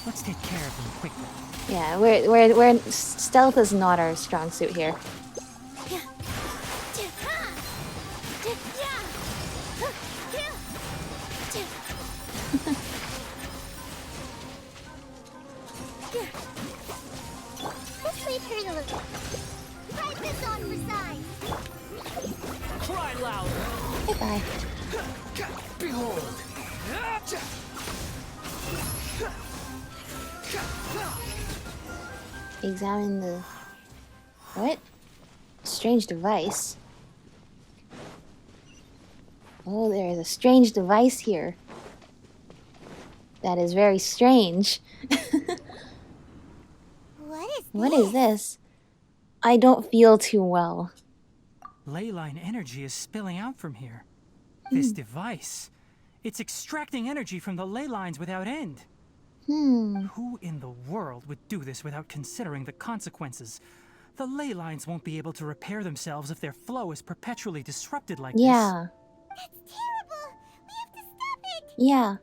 Let's take care of them quickly. Yeah, we're stealth is not our strong suit here. Let's leave her to look. Try this on for size. Cry louder. Goodbye. Behold. Examine the... What? Strange device. Oh, there is a strange device here. That is very strange. What is this? I don't feel too well. Leyline energy is spilling out from here. This device, it's extracting energy from the ley lines without end. Who in the world would do this without considering the consequences? The ley lines won't be able to repair themselves if their flow is perpetually disrupted like this. Yeah. That's terrible. We have to stop it. Yeah.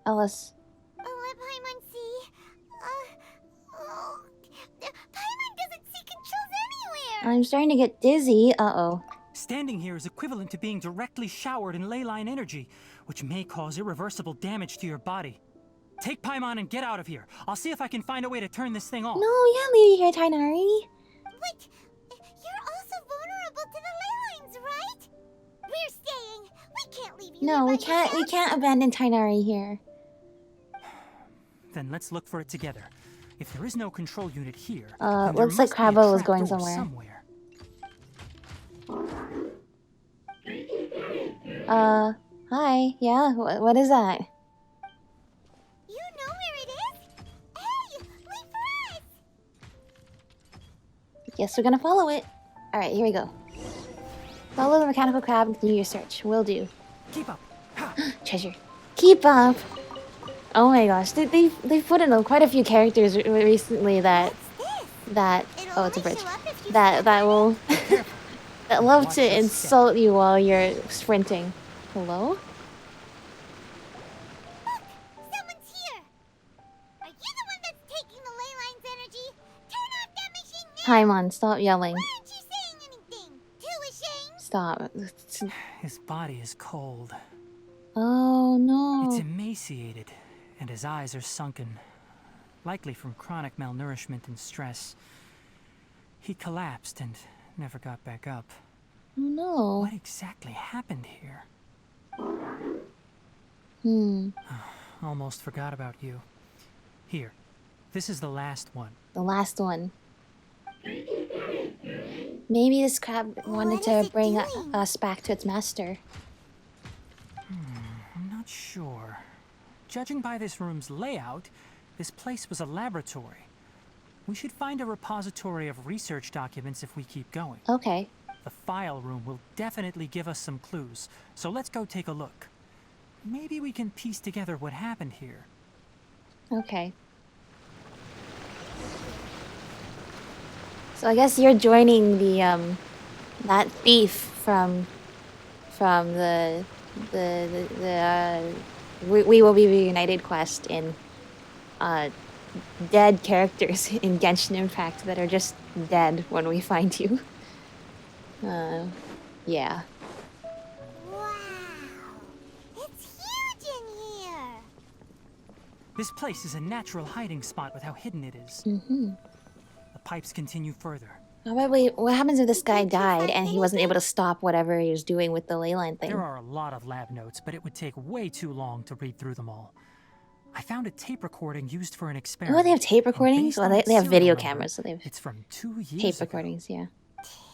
Alice. Let Paimon see. Paimon doesn't see controls anywhere. I'm starting to get dizzy. Uh-oh. Standing here is equivalent to being directly showered in leyline energy, which may cause irreversible damage to your body. Take Paimon and get out of here. I'll see if I can find a way to turn this thing off. No, yeah, leave you here, Tighnari. But you're also vulnerable to the ley lines, right? We're staying. We can't leave you. No, here we by can't. We yourself. can't abandon Tighnari here. Then let's look for it together. If there is no control unit here, then Looks there like must be a Crabbo was trap going door somewhere. Hi. Yeah. What is that? You know where it is? Hey, wait for us. Guess we're gonna follow it. All right, here we go. Follow the mechanical crab and continue your search. Will do. Keep up. Treasure. Keep up. Oh my gosh, they've put in quite a few characters recently that oh, it's a bridge that will that love to insult you while you're sprinting. Hello? Look, someone's here. Are you the one that's taking the ley line's energy? Turn off that machine now. Paimon, stop yelling. Why aren't you saying anything? Too ashamed? Stop. His body is cold. Oh no. It's emaciated, and his eyes are sunken, likely from chronic malnourishment and stress. He collapsed and never got back up. Oh no. What exactly happened here? Almost forgot about you. Here, this is the last one. The last one. Maybe this crab wanted to bring us back to its master. I'm not sure. Judging by this room's layout, this place was a laboratory. We should find a repository of research documents if we keep going. Okay. The file room will definitely give us some clues, so let's go take a look. Maybe we can piece together what happened here. Okay. So I guess you're joining the that thief from the we will be reunited quest in dead characters in Genshin Impact that are just dead when we find you. Yeah. Wow! It's huge in here! This place is a natural hiding spot with how hidden it is. Mm-hmm. The pipes continue further. What happens if this guy died and he wasn't able to stop whatever he was doing with the ley line thing? There are a lot of lab notes, but it would take way too long to read through them all. I found a tape recording used for an experiment. Oh, they have tape recordings? Well, they have video cameras, so they have it's from 2 years tape ago. recordings, yeah.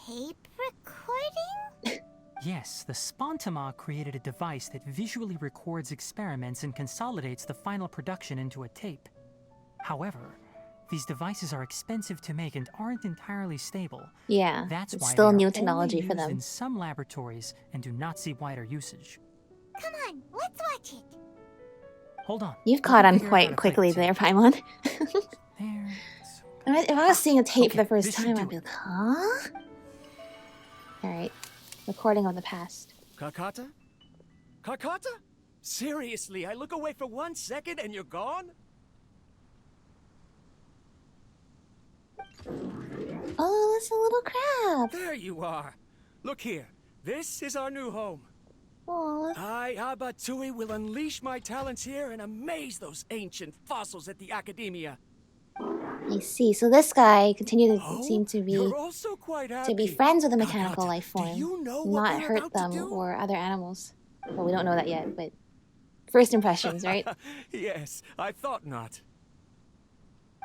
Tape recording? Yes, the Spontamog created a device that visually records experiments and consolidates the final production into a tape. However, these devices are expensive to make and aren't entirely stable. Yeah, That's it's why still they are new only technology for used them. in some laboratories and do not see wider usage. Come on, let's watch it. Hold on. You've we caught can on figure out how quite to quickly play the there, tape. Paimon. There. If I was seeing a tape for the first this should time, do I'd be it. like, huh? Alright. Recording of the past. Karkata? Karkata? Seriously, I look away for 1 second and you're gone? Oh, that's a little crab. There you are. Look here. This is our new home. Aw. I, Abatui, will unleash my talents here and amaze those ancient fossils at the Academia. I see. So this guy continued to seem to be You're also quite happy. friends with a mechanical Karkata, life form, do you know what not we're hurt about to them do? or other animals. Well, we don't know that yet, but first impressions, right? Yes, I thought not.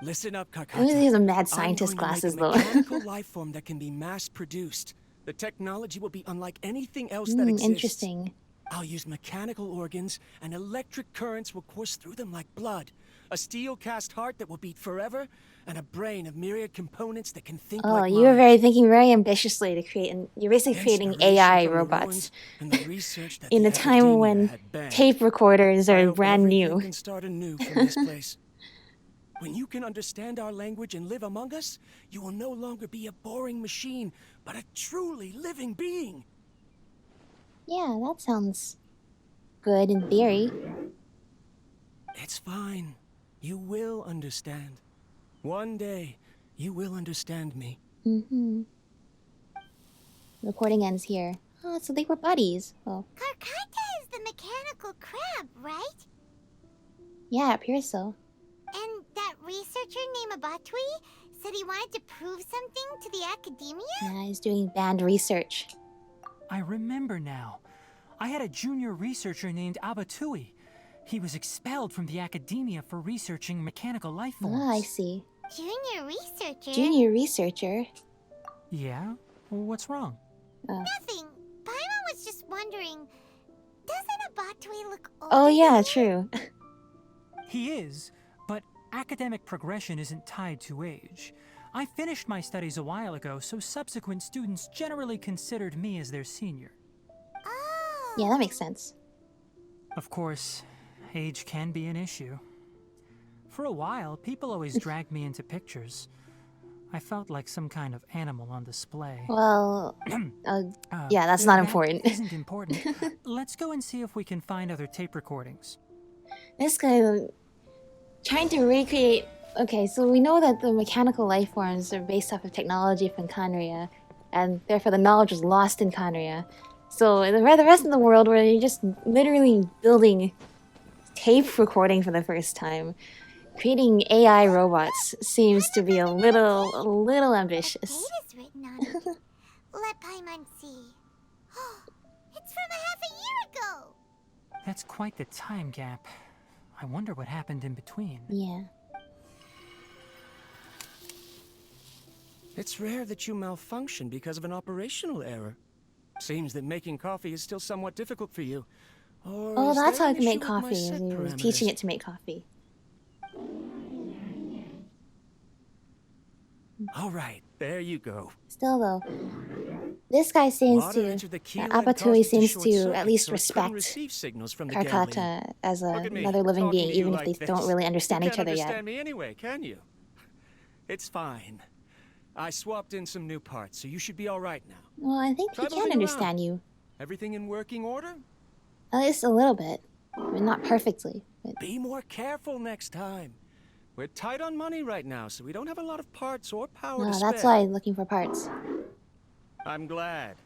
Listen up, Karkata. I think he has a mad I'm scientist going to glasses make though. a mechanical life form that can be mass-produced. The technology will be unlike anything else that exists. Interesting. I'll use mechanical organs, and electric currents will course through them like blood. A steel-cast heart that will beat forever, and a brain of myriad components that can think like You were mine. thinking very ambitiously to create, and you're basically creating Inspiration AI from the robots ruins and the research that in the a time Academia when had banned. tape recorders I are hope brand everything new. can start anew from this place. When you can understand our language and live among us, you will no longer be a boring machine, but a truly living being. Yeah, that sounds good in theory. It's fine. You will understand. One day, you will understand me. Mm-hmm. Recording ends here. Oh, so they were buddies. Oh, Karkata is the mechanical crab, right? yeah, it appears so. And that researcher named Abatui said he wanted to prove something to the Academia? Yeah, he's doing band research. I remember now. I had a junior researcher named Abatui. He was expelled from the Academia for researching mechanical life forms. Ah, I see. Junior researcher? Junior researcher? Yeah? What's wrong? Nothing. Paimon was just wondering, doesn't Abatui look older Oh, yeah, than you? true. He is, but academic progression isn't tied to age. I finished my studies a while ago, so subsequent students generally considered me as their senior. Oh. Yeah, that makes sense. Of course, age can be an issue. For a while, people always dragged me into pictures. I felt like some kind of animal on display. Well, yeah, that's not important. That isn't important. Let's go and see if we can find other tape recordings. This guy trying to recreate. Okay, so we know that the mechanical life forms are based off of technology from Khaenri'ah, and therefore the knowledge was lost in Khaenri'ah. So the rest of the world, where you're just literally building tape recording for the first time, creating AI robots seems to be a little ambitious. Date is written on it. Let Paimon see. It's from a half a year ago. That's quite the time gap. I wonder what happened in between. Yeah. It's rare that you malfunction because of an operational error. Seems that making coffee is still somewhat difficult for you. Or Oh, is that's there how I an can make issue with my coffee. set He was parameters? teaching it to make coffee. All right, there you go. Still though, this guy seems Water to, entered the key line, Abatui caused it to seems short to circuit, at least so it couldn't respect receive signals from the ganglia. Karkata as Look at me, another living talking being, to you even like if they this. don't really understand You each can't other yet. understand me anyway, can you? It's fine. I swapped in some new parts, so you should be all right now. Well, I think he can understand you. Everything in working order? At least a little bit. I mean, not perfectly, but... Be more careful next time. We're tight on money right now, so we don't have a lot of parts or power to spare. That's why I'm looking for parts. I'm glad.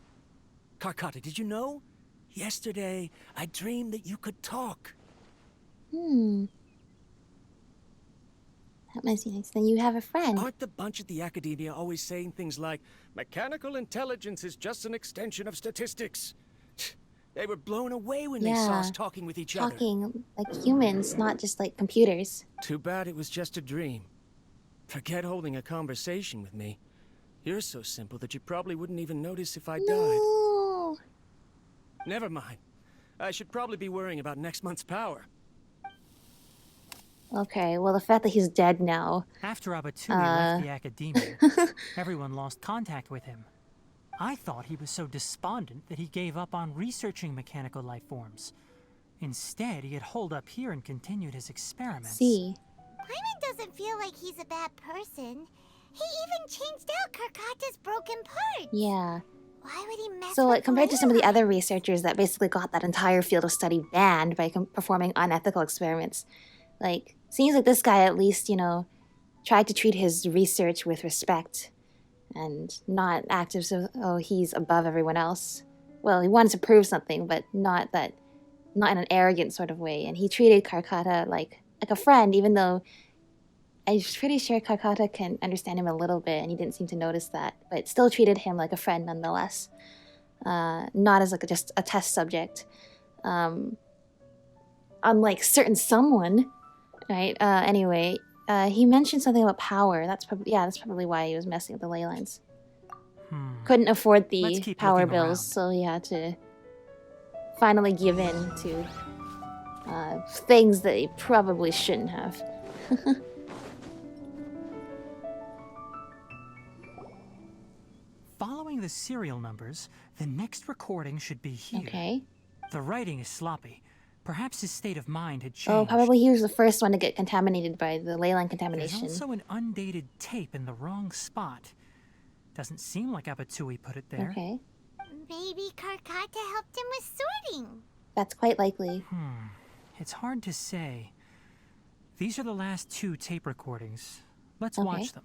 Karkata, did you know? Yesterday, I dreamed that you could talk. That must be nice. Then you have a friend. Aren't the bunch at the Academia always saying things like, mechanical intelligence is just an extension of statistics? They were blown away when they saw us talking with each other. Talking like humans, not just like computers. Too bad it was just a dream. Forget holding a conversation with me. You're so simple that you probably wouldn't even notice if I died. Never mind. I should probably be worrying about next month's power. Okay, well, the fact that he's dead now. After Abatui left the Academia, everyone lost contact with him. I thought he was so despondent that he gave up on researching mechanical life forms. Instead, he had holed up here and continued his experiments. See. Paimon doesn't feel like he's a bad person. He even changed out Karkata's broken parts. Yeah. Why would he mess So, with like, compared to some of the other researchers that basically got that entire field of study banned by performing unethical experiments, like, seems like this guy at least, you know, tried to treat his research with respect and not act as if, oh, he's above everyone else. Well, he wanted to prove something, but not in an arrogant sort of way. And he treated Karkata like a friend, even though I'm pretty sure Karkata can understand him a little bit, and he didn't seem to notice that, but still treated him like a friend nonetheless. Not as like just a test subject. Unlike certain someone, right? Anyway, he mentioned something about power. That's probably why he was messing with the ley lines. Couldn't afford the power bills, so he had to finally give in to things that he probably shouldn't have. Following the serial numbers, the next recording should be here. Okay. The writing is sloppy. Perhaps his state of mind had changed. Oh, probably he was the first one to get contaminated by the ley line contamination. There's also an undated tape in the wrong spot. Doesn't seem like Abatui put it there. Okay. Maybe Karkata helped him with sorting. That's quite likely. It's hard to say. These are the last 2 tape recordings. Let's watch them.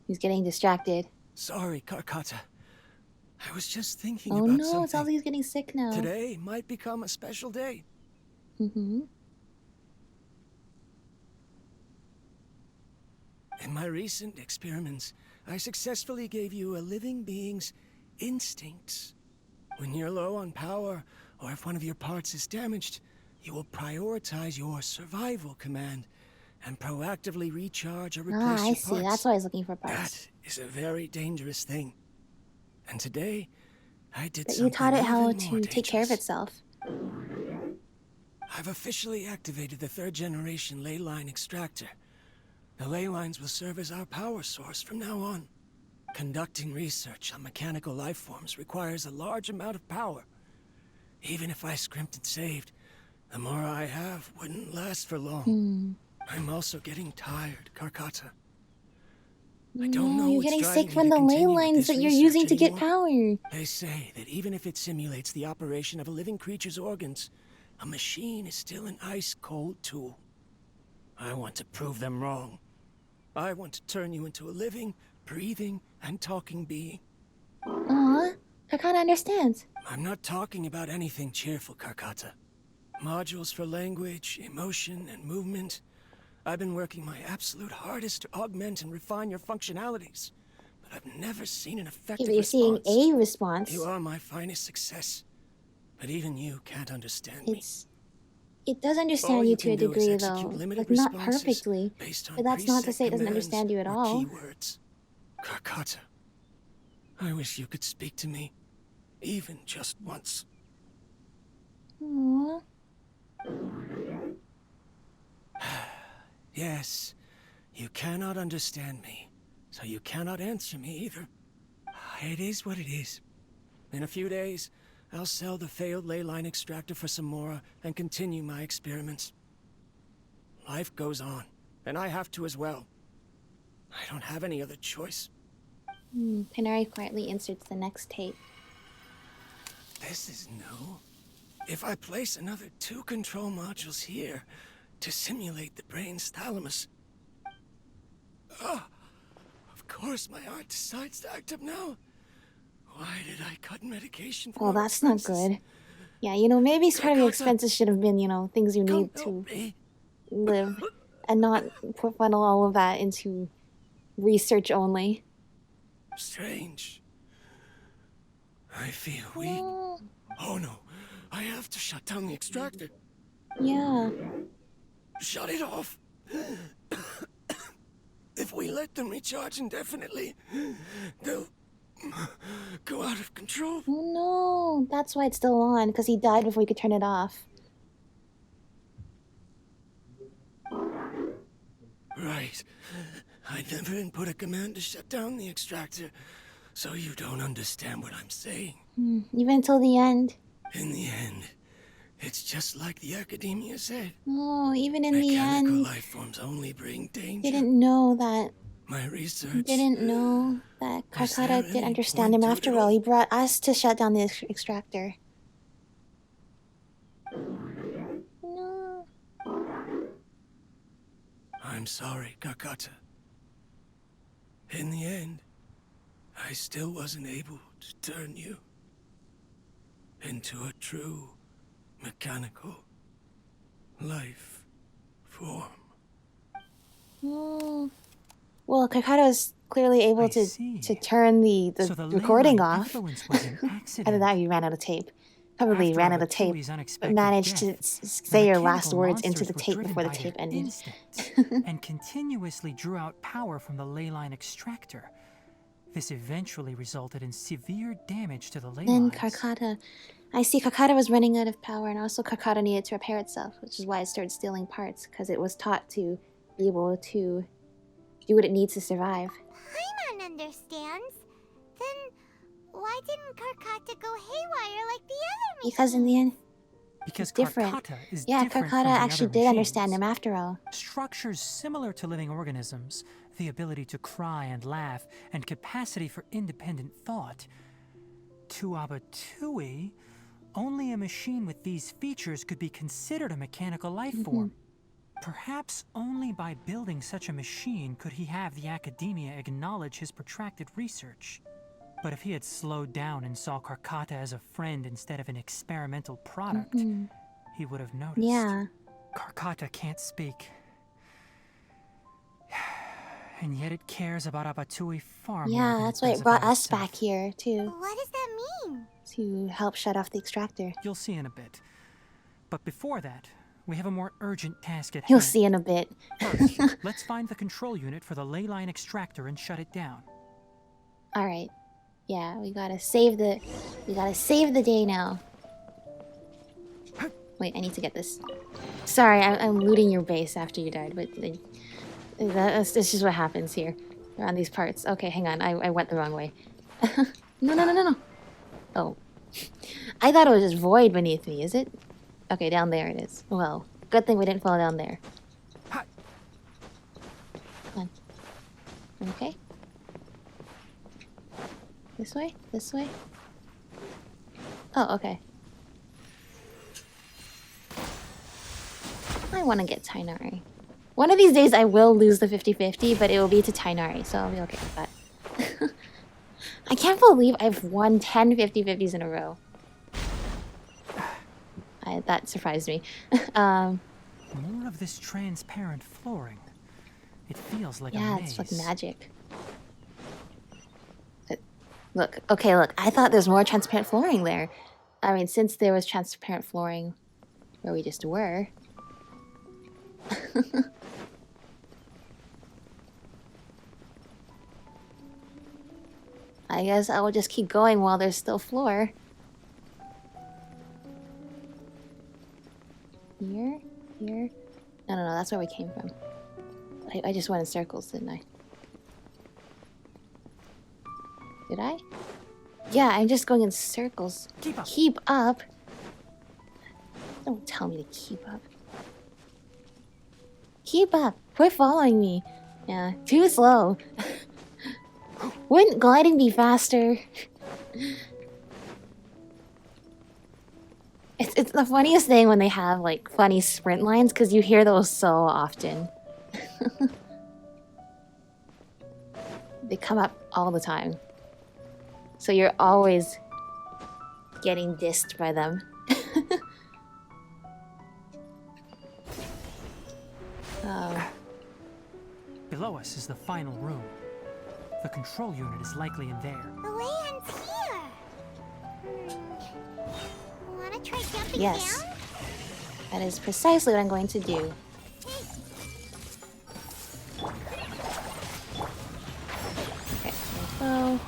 He's getting distracted. Sorry, Karkata. I was just thinking about something. Oh no, it's all he's getting sick now. Today might become a special day. In my recent experiments, I successfully gave you a living being's instincts. When you're low on power, or if one of your parts is damaged, you will prioritize your survival command and proactively recharge or replace your parts. I see. That's why I was looking for parts. That is a very dangerous thing. And today, I did but something you taught it how even to more take care of dangerous. itself. I've officially activated the 3rd generation ley line extractor. The ley lines will serve as our power source from now on. Conducting research on mechanical life forms requires a large amount of power. Even if I scrimped and saved, the more I have wouldn't last for long. I'm also getting tired, Karkata. I don't know you're what's getting driving sick me from to the ley continue with lines this that you're research using to get anymore. power. They say that even if it simulates the operation of a living creature's organs, a machine is still an ice-cold tool. I want to prove them wrong. I want to turn you into a living, breathing, and talking being. Aw, Karkata understands. I'm not talking about anything cheerful, Karkata. Modules for language, emotion, and movement. I've been working my absolute hardest to augment and refine your functionalities, but I've never seen an effective You're seeing response. a response. You are my finest success, but even you can't understand me. It does understand you to a degree, though. Like, not perfectly. But that's not to say it doesn't understand you at all. Keywords. Karkata, I wish you could speak to me, even just once. Aww. Yes, you cannot understand me, so you cannot answer me either. It is what it is. In a few days, I'll sell the failed ley line extractor for some more and continue my experiments. Life goes on, and I have to as well. I don't have any other choice. Tighnari quietly inserts the next tape. This is new. If I place another 2 control modules here to simulate the brain's thalamus... of course my heart decides to act up now. Why did I cut medication for Well, that's not good. Yeah, you know, maybe part of your expenses should have been, you know, things you need to live, and not funnel all of that into research only. Strange. I feel weak. Oh no, I have to shut down the extractor. Yeah. Shut it off. If we let them recharge indefinitely, they'll go out of control. Oh no, that's why it's still on, because he died before he could turn it off. Right. I never input a command to shut down the extractor, so you don't understand what I'm saying. Even until the end. In the end, it's just like the academia said. Oh, even in the end. Mechanical life forms only bring danger. Didn't know that. My research. Didn't know that Karkata did understand him after all. He brought us to shut down the extractor. No. I'm sorry, Karkata. In the end, I still wasn't able to turn you into a true mechanical life form. Oh. Well, Karkata was clearly able to turn the recording off. Either that or you ran out of tape. Probably ran out of tape, but managed to say your last words into the tape before the tape ended. And continuously drew out power from the ley line extractor. This eventually resulted in severe damage to the ley Then lines. Karkata... I see Karkata was running out of power, and also Karkata needed to repair itself, which is why it started stealing parts, because it was taught to be able to do what it needs to survive. Paimon understands. Then why didn't Karkata go haywire like the other machines? Because in the end, because different. Karkata is yeah, different Karkata from the actually other did machines. understand him after all. Structures similar to living organisms, the ability to cry and laugh, and capacity for independent thought. To Abatui, only a machine with these features could be considered a mechanical life form. Perhaps only by building such a machine could he have the academia acknowledge his protracted research. But if he had slowed down and saw Karkata as a friend instead of an experimental product, he would have noticed. Yeah. Karkata can't speak. And yet it cares about Abatui far more than that's why it brought us back here, too. What does that mean? To help shut off the extractor. You'll see in a bit. But before that, we have a more urgent task at hand. You'll see in a bit. First, let's find the control unit for the ley line extractor and shut it down. Alright. Yeah, we gotta save the day now. Wait, I need to get this. Sorry, I'm looting your base after you died, but that's just what happens here. Around these parts. Okay, hang on, I went the wrong way. No. Oh. I thought it was just void beneath me, is it? Okay, down there it is. Well, good thing we didn't fall down there. Come on. Okay. This way? This way? Oh, okay. I want to get Tighnari. One of these days I will lose the 50-50, but it will be to Tighnari, so I'll be okay with that. I can't believe I've won 10 50-50s in a row. That surprised me. More of this transparent flooring. It feels like a maze. Yeah, it's like magic. Look, okay, look. I thought there's more transparent flooring there. I mean, since there was transparent flooring where we just were. I guess I will just keep going while there's still floor. Here? Here? No, that's where we came from. I just went in circles, didn't I? Did I? Yeah, I'm just going in circles. Keep up. Keep up? Don't tell me to keep up. Keep up. Quit following me. Yeah, too slow. Wouldn't gliding be faster? It's the funniest thing when they have like funny sprint lines because you hear those so often. They come up all the time. So you're always getting dissed by them. Oh. Below us is the final room. The control unit is likely in there. The way ends here. Wanna try jumping Yes. down? That is precisely what I'm going to do. Okay, so...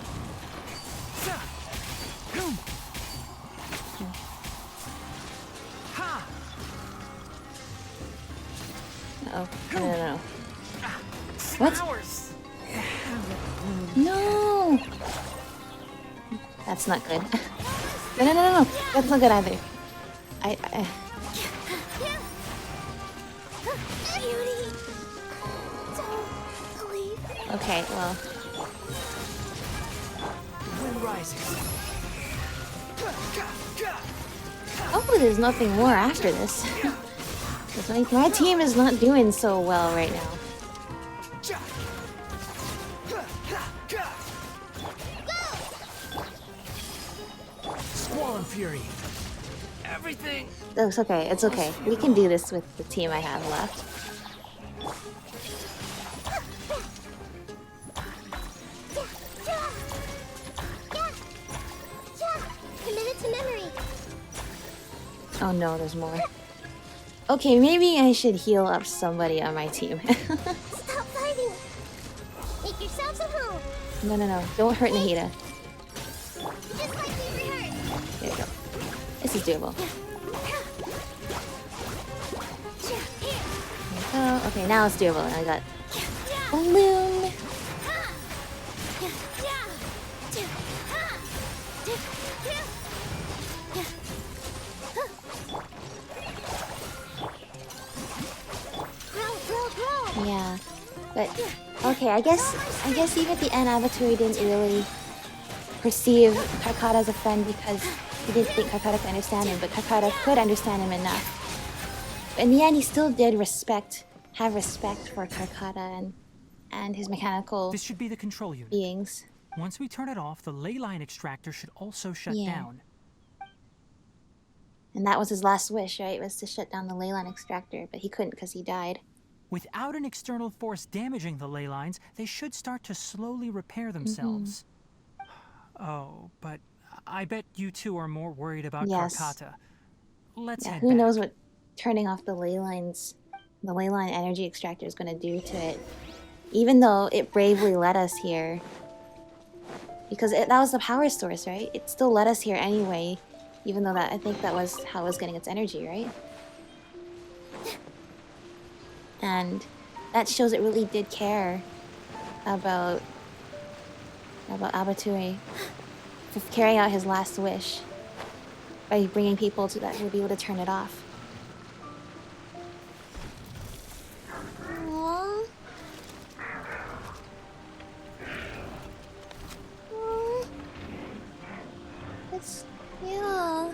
Uh-oh. No. What? No! That's not good. No. That's not good either. Okay, well. Wind rises. Hopefully there's nothing more after this. 'Cause my team is not doing so well right now. Squall and fury. Everything. It's okay, it's okay. We can do this with the team I have left. Commit to memory. Oh no, there's more. Okay, maybe I should heal up somebody on my team. Stop fighting. Make yourselves at home. No. Don't hurt Nahida. Just like we rehearsed. There you go. This is doable. Oh, okay, now it's doable. I got balloon. Yeah, but okay. I guess even at the end, Avaturi didn't really perceive Karkata as a friend because he didn't think Karkata could understand him, but Karkata could understand him enough. But in the end, he still did have respect for Karkata and his mechanical This should be the control unit. beings. Once we turn it off, the ley line extractor should also shut down. And that was his last wish, right? Was to shut down the ley line extractor, but he couldn't because he died. Without an external force damaging the ley lines, they should start to slowly repair themselves. Oh, but I bet you two are more worried about Karkata. Let's head who back. knows what turning off the ley line energy extractor is going to do to it. Even though it bravely led us here. Because that was the power source, right? It still led us here anyway. Even though I think that was how it was getting its energy, right? And that shows it really did care about Abaturi for carrying out his last wish by bringing people to that would be able to turn it off. Aww. Yeah.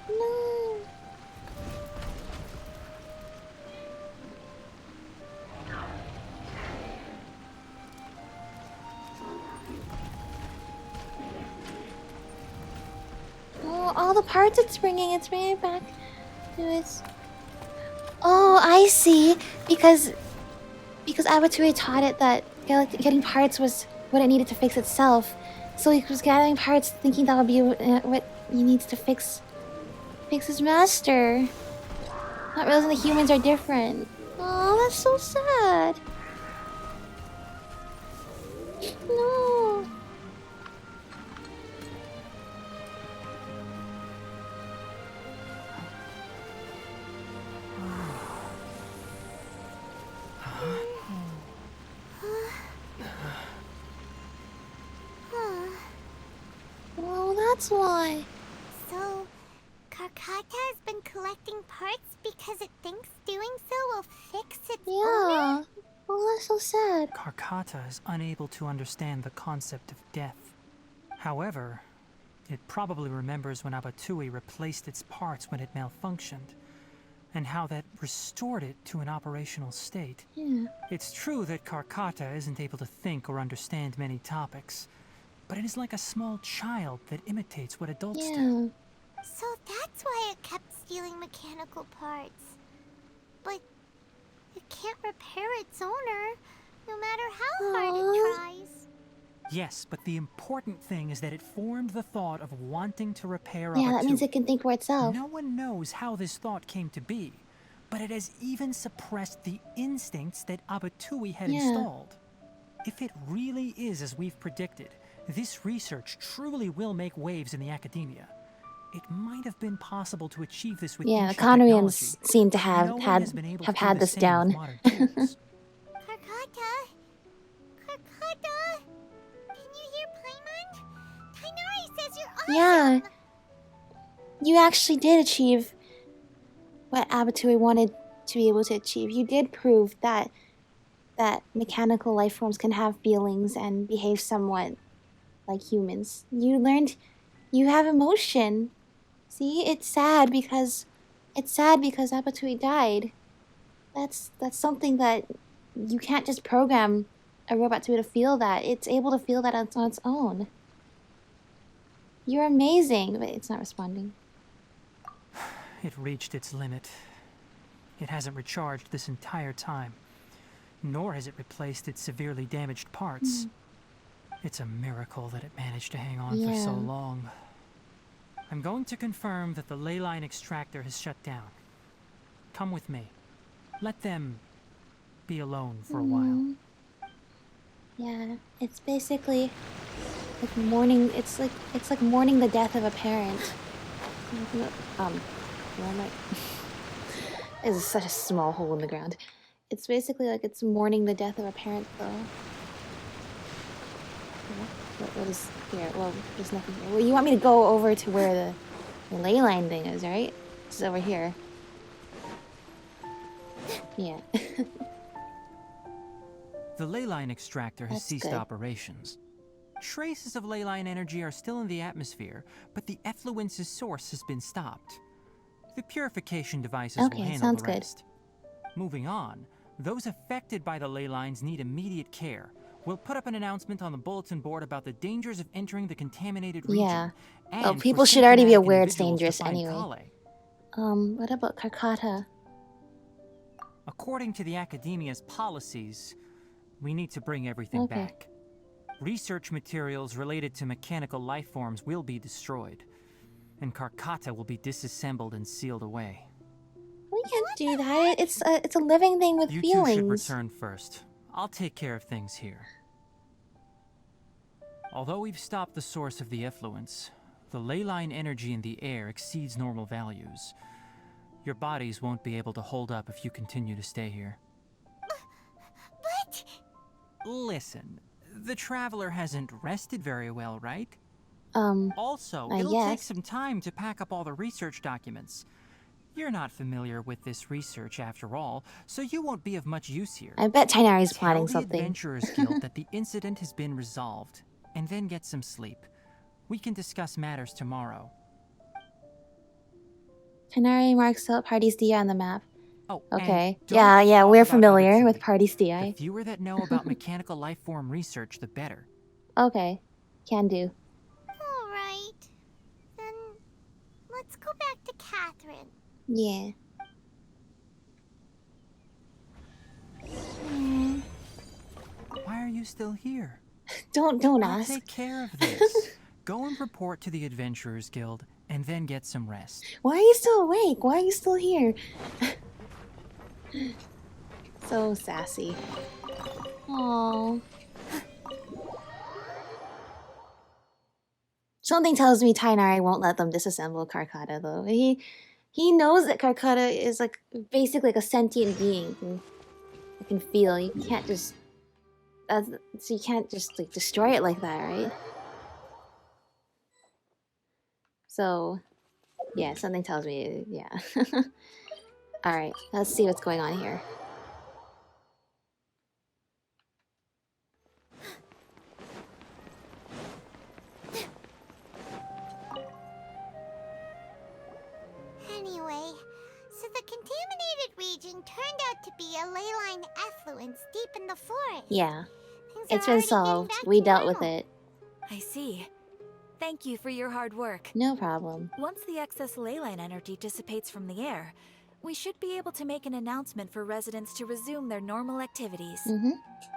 No. Oh, all the parts it's bringing it back to its... Oh, I see. Because Abaturi taught it that getting parts was what it needed to fix itself. So he was gathering parts thinking that would be what he needs to fix his master. Not realizing the humans are different. Oh, that's so sad. No. that's why. So, Karkata has been collecting parts because it thinks doing so will fix its owner? Oh, that's so sad. Karkata is unable to understand the concept of death. However, it probably remembers when Abatui replaced its parts when it malfunctioned, and how that restored it to an operational state. Yeah. It's true that Karkata isn't able to think or understand many topics, but it is like a small child that imitates what adults do. So that's why it kept stealing mechanical parts. But it can't repair its owner, no matter how hard it tries. Yes, but the important thing is that it formed the thought of wanting to repair Yeah, Abatui. that means it can think for itself. No one knows how this thought came to be, but it has even suppressed the instincts that Abatui had installed. If it really is as we've predicted, this research truly will make waves in the academia. It might have been possible to achieve this with Yeah, the ancient Conrians technology. seem to No one has been able to do had the this same down. with modern tools. Karkata? Karkata? Can you hear Paimon? Tighnari says you're awesome! Yeah. You actually did achieve what Abatui wanted to be able to achieve. You did prove that mechanical life forms can have feelings and behave somewhat like humans. You learned you have emotion. See, it's sad because Abatui died. That's something that you can't just program a robot to be able to feel that. It's able to feel that on its own. You're amazing. Wait, it's not responding. It reached its limit. It hasn't recharged this entire time, nor has it replaced its severely damaged parts. It's a miracle that it managed to hang on for so long. I'm going to confirm that the ley line extractor has shut down. Come with me. Let them be alone for a while. Yeah, it's basically like mourning. It's like mourning the death of a parent. Where am I? This is such a small hole in the ground. It's basically like it's mourning the death of a parent, though. What is here? Well, there's nothing here. Well, you want me to go over to where the ley line thing is, right? It's over here. Yeah. The ley line extractor has ceased operations. Traces of ley line energy are still in the atmosphere, but the effluence's source has been stopped. The purification devices will handle the rest. Moving on, those affected by the ley lines need immediate care. We'll put up an announcement on the bulletin board about the dangers of entering the contaminated region. Yeah. And Oh, people should already be aware it's dangerous anyway. Kale. What about Karkata? According to the Academia's policies, we need to bring everything back. Research materials related to mechanical life forms will be destroyed, and Karkata will be disassembled and sealed away. We can't do that. It's a living thing with feelings. You two should return first. I'll take care of things here. Although we've stopped the source of the effluence, the ley line energy in the air exceeds normal values. Your bodies won't be able to hold up if you continue to stay here. But... Listen, the Traveler hasn't rested very well, right? Also, I it'll guess. take some time to pack up all the research documents. You're not familiar with this research after all, so you won't be of much use here. I bet Tighnari's planning Tell the something. Adventurers Guild that the incident has been resolved, and then get some sleep. We can discuss matters tomorrow. Tighnari marks out Party's DI on the map. Oh, okay. and don't Yeah, talk we're about familiar Abatui. with Party's DI. The fewer that know about mechanical life form research, the better. Okay, can do. Alright. Then, let's go back to Catherine. Yeah. Why are you still here? Don't I'll ask. take care of this. Go and report to the Adventurers Guild, and then get some rest. Why are you still awake? Why are you still here? So sassy. Aww. Something tells me Tighnari won't let them disassemble Karkata, though. He knows that Karkata is like basically like a sentient being. You can feel. You can't just. So you can't just like destroy it like that, right? So, yeah, something tells me, yeah. Alright, let's see what's going on here. Anyway, so the contaminated region turned out to be a ley line effluence deep in the forest. Yeah, Things it's are been already getting solved. back We to dealt with normal. it. I see. Thank you for your hard work. No problem. Once the excess ley line energy dissipates from the air, we should be able to make an announcement for residents to resume their normal activities.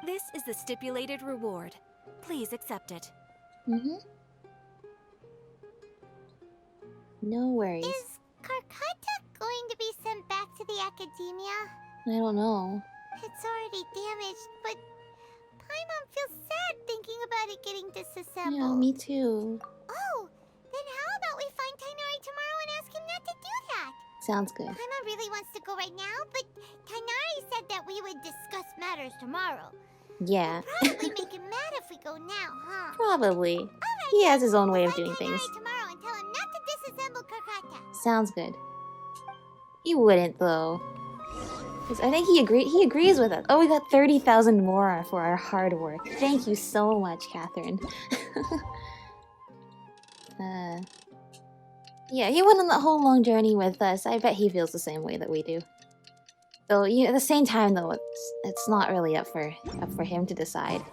This is the stipulated reward. Please accept it. No worries. Is Karkata going to be sent back to the academia? I don't know. It's already damaged, but Paimon feels sad thinking about it getting disassembled. Yeah, me too. Oh, then how about we find Tighnari tomorrow and ask him not to do that? Sounds good. Paimon really wants to go right now, but Tighnari said that we would discuss matters tomorrow. Yeah. Probably make him mad if we go now, huh? Probably. Alright, He has his own way we'll of doing find things. Tighnari tomorrow and tell him not to disassemble Karkata. Sounds good. He wouldn't though. 'Cause I think he agrees with us. Oh, we got 30,000 more for our hard work. Thank you so much, Catherine. Yeah, he went on the whole long journey with us. I bet he feels the same way that we do. Though, at the same time, though, it's not really up for him to decide.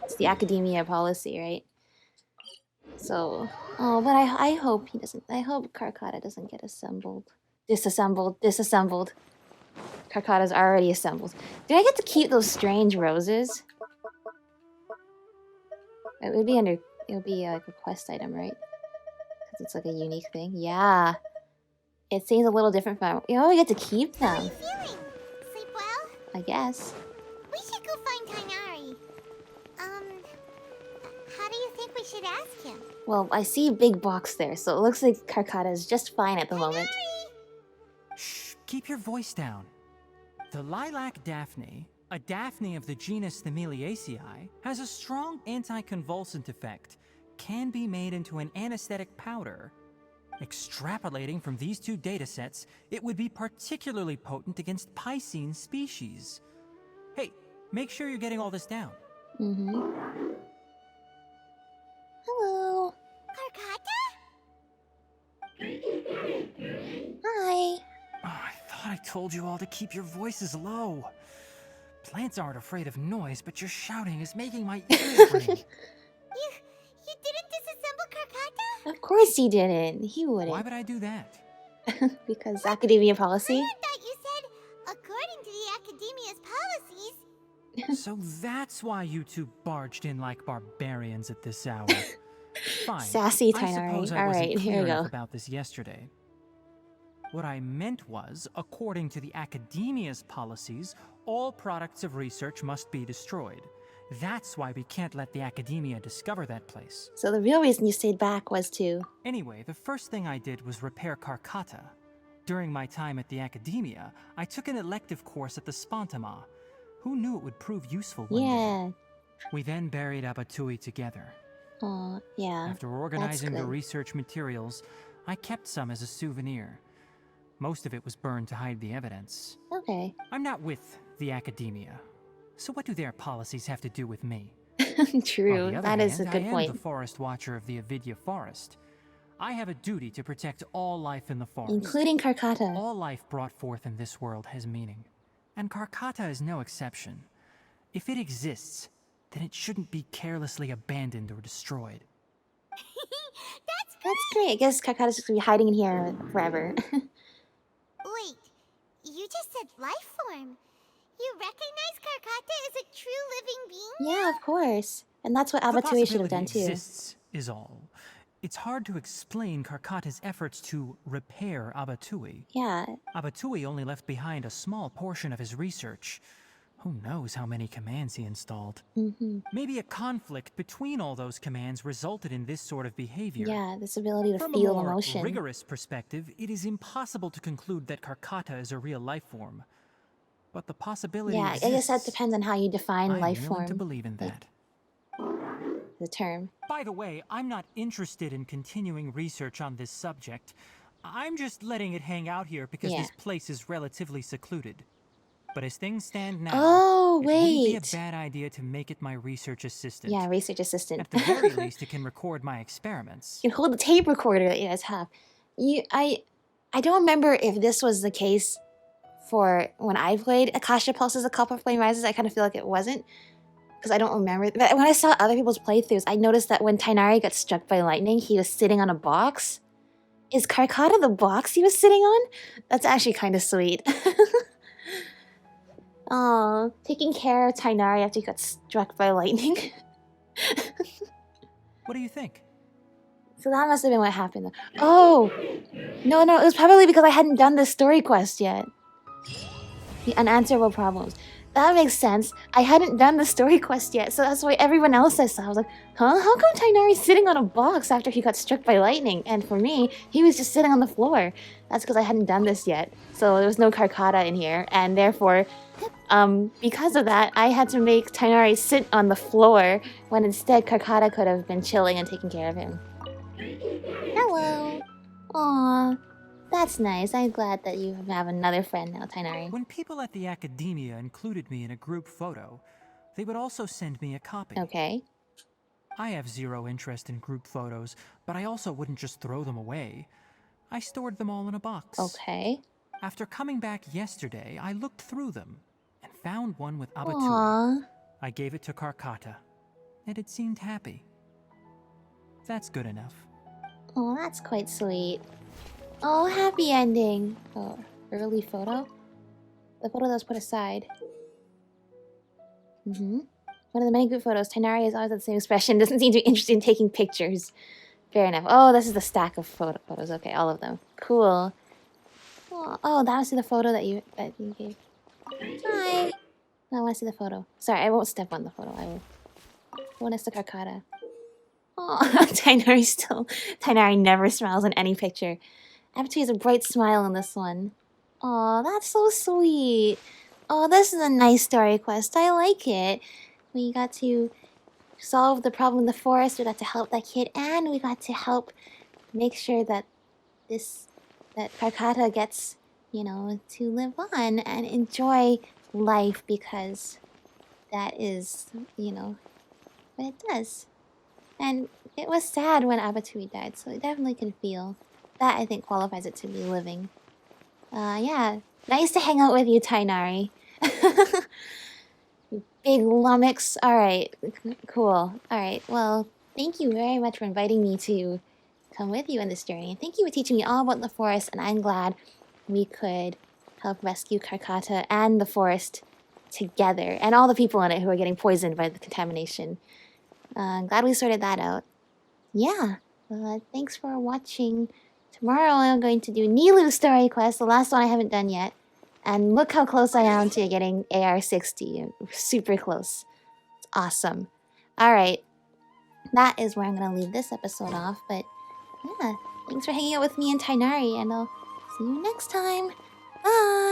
It's the academia policy, right? So, oh, but I hope he doesn't. I hope Karkata doesn't get disassembled. Karkata's already assembled. Do I get to keep those strange roses? It would be like a quest item, right? Because it's like a unique thing. Yeah. It seems a little different from... Oh, we get to keep them. How are you feeling? Sleep well? I guess. We should go find Tighnari. How do you think we should ask him? Well, I see a big box there, so it looks like Karkata is just fine at the moment. Shh, keep your voice down. The lilac daphne, a daphne of the genus Thymilaceae, has a strong anticonvulsant effect, can be made into an anesthetic powder. Extrapolating from these two datasets, it would be particularly potent against Piscine species. Hey, make sure you're getting all this down. Hello. Karkata? Hi. Oh, I thought I told you all to keep your voices low. Plants aren't afraid of noise, but your shouting is making my ears ring. You didn't disassemble Karkata? Of course he didn't. He wouldn't. Why would I do that? Because academia policy? I thought you said, according to the academia's policies. So that's why you two barged in like barbarians at this hour. Fine. Sassy I Tighnari. suppose I All wasn't right, here clear we go. enough about this yesterday. What I meant was, according to the academia's policies, all products of research must be destroyed. That's why we can't let the academia discover that place. So the real reason you stayed back was to... Anyway, the first thing I did was repair Karkata. During my time at the academia, I took an elective course at the Spontama. Who knew it would prove useful one day? We then buried Abatui together. Oh, yeah. After organizing the research materials, I kept some as a souvenir. Most of it was burned to hide the evidence. Okay. I'm not with the academia. So what do their policies have to do with me? True, that is a good I point. am the forest watcher of the Avidya forest. I have a duty to protect all life in the forest. Including Karkata. All life brought forth in this world has meaning. And Karkata is no exception. If it exists, then it shouldn't be carelessly abandoned or destroyed. That's great. I guess Karkata's just gonna be hiding in here forever. Wait, you just said life form. You recognize Karkata as a true living being? Yeah, of course. And that's what Abatui should have done too. Exists is all. It's hard to explain Karkata's efforts to repair Abatui. Yeah. Abatui only left behind a small portion of his research. Who knows how many commands he installed? Maybe a conflict between all those commands resulted in this sort of behavior. Yeah, this ability to From feel a more emotion. rigorous perspective, it is impossible to conclude that Karkata is a real life form. But the possibility Yeah, exists. I guess that depends on how you define I'm life willing form. to believe in that. the term. By the way, I'm not interested in continuing research on this subject. I'm just letting it hang out here because this place is relatively secluded. But as things stand now, it wouldn't be a bad idea to make it my research assistant. Yeah, research assistant. At the very least, it can record my experiments. You can hold the tape recorder that you guys have. I don't remember if this was the case for when I played Akasha Pulses, A Couple of Flame Rises. I kind of feel like it wasn't, because I don't remember. But when I saw other people's playthroughs, I noticed that when Tighnari got struck by lightning, he was sitting on a box. Is Karkata the box he was sitting on? That's actually kind of sweet. Aw, taking care of Tighnari after he got struck by lightning. What do you think? So that must have been what happened. Oh! No, it was probably because I hadn't done the story quest yet. The unanswerable problems. That makes sense. I hadn't done the story quest yet, so that's why everyone else I saw was like, huh? How come Tighnari's sitting on a box after he got struck by lightning? And for me, he was just sitting on the floor. That's because I hadn't done this yet. So there was no Karkata in here, and therefore, because of that, I had to make Tighnari sit on the floor, when instead Karkata could have been chilling and taking care of him. Hello! Aww. That's nice. I'm glad that you have another friend now, Tighnari. When people at the academia included me in a group photo, they would also send me a copy. Okay. I have zero interest in group photos, but I also wouldn't just throw them away. I stored them all in a box. Okay. After coming back yesterday, I looked through them and found one with Abattoir. Aww. I gave it to Karkata, and it seemed happy. That's good enough. Oh, that's quite sweet. Oh, happy ending. Oh, early photo? The photo that was put aside. One of the many group photos. Tighnari is always the same expression. Doesn't seem to be interested in taking pictures. Fair enough. Oh, this is the stack of photos. Okay, all of them. Cool. Oh, that was the photo that you gave. Hi. I want to see the photo. Sorry, I won't step on the photo. I will. Go next to Karkata. Oh, Tighnari never smiles in any picture. Abattoir has a bright smile in this one. Aw, that's so sweet. Oh, this is a nice story quest. I like it. We got to solve the problem in the forest. We got to help that kid, and we got to help make sure that Karkata gets, to live on and enjoy life, because that is, what it does. And it was sad when Abattoir died, so I definitely can feel. That, I think, qualifies it to be living. Yeah. Nice to hang out with you, Tighnari. Big lummox. Alright. Cool. Alright. Well, thank you very much for inviting me to come with you on this journey. And thank you for teaching me all about the forest, and I'm glad we could help rescue Karkata and the forest together. And all the people in it who are getting poisoned by the contamination. I'm glad we sorted that out. Yeah. Thanks for watching. Tomorrow I'm going to do Nilu's story quest, the last one I haven't done yet. And look how close I am to getting AR60. I'm super close. It's awesome. Alright. That is where I'm going to leave this episode off. But yeah, thanks for hanging out with me and Tighnari, and I'll see you next time. Bye!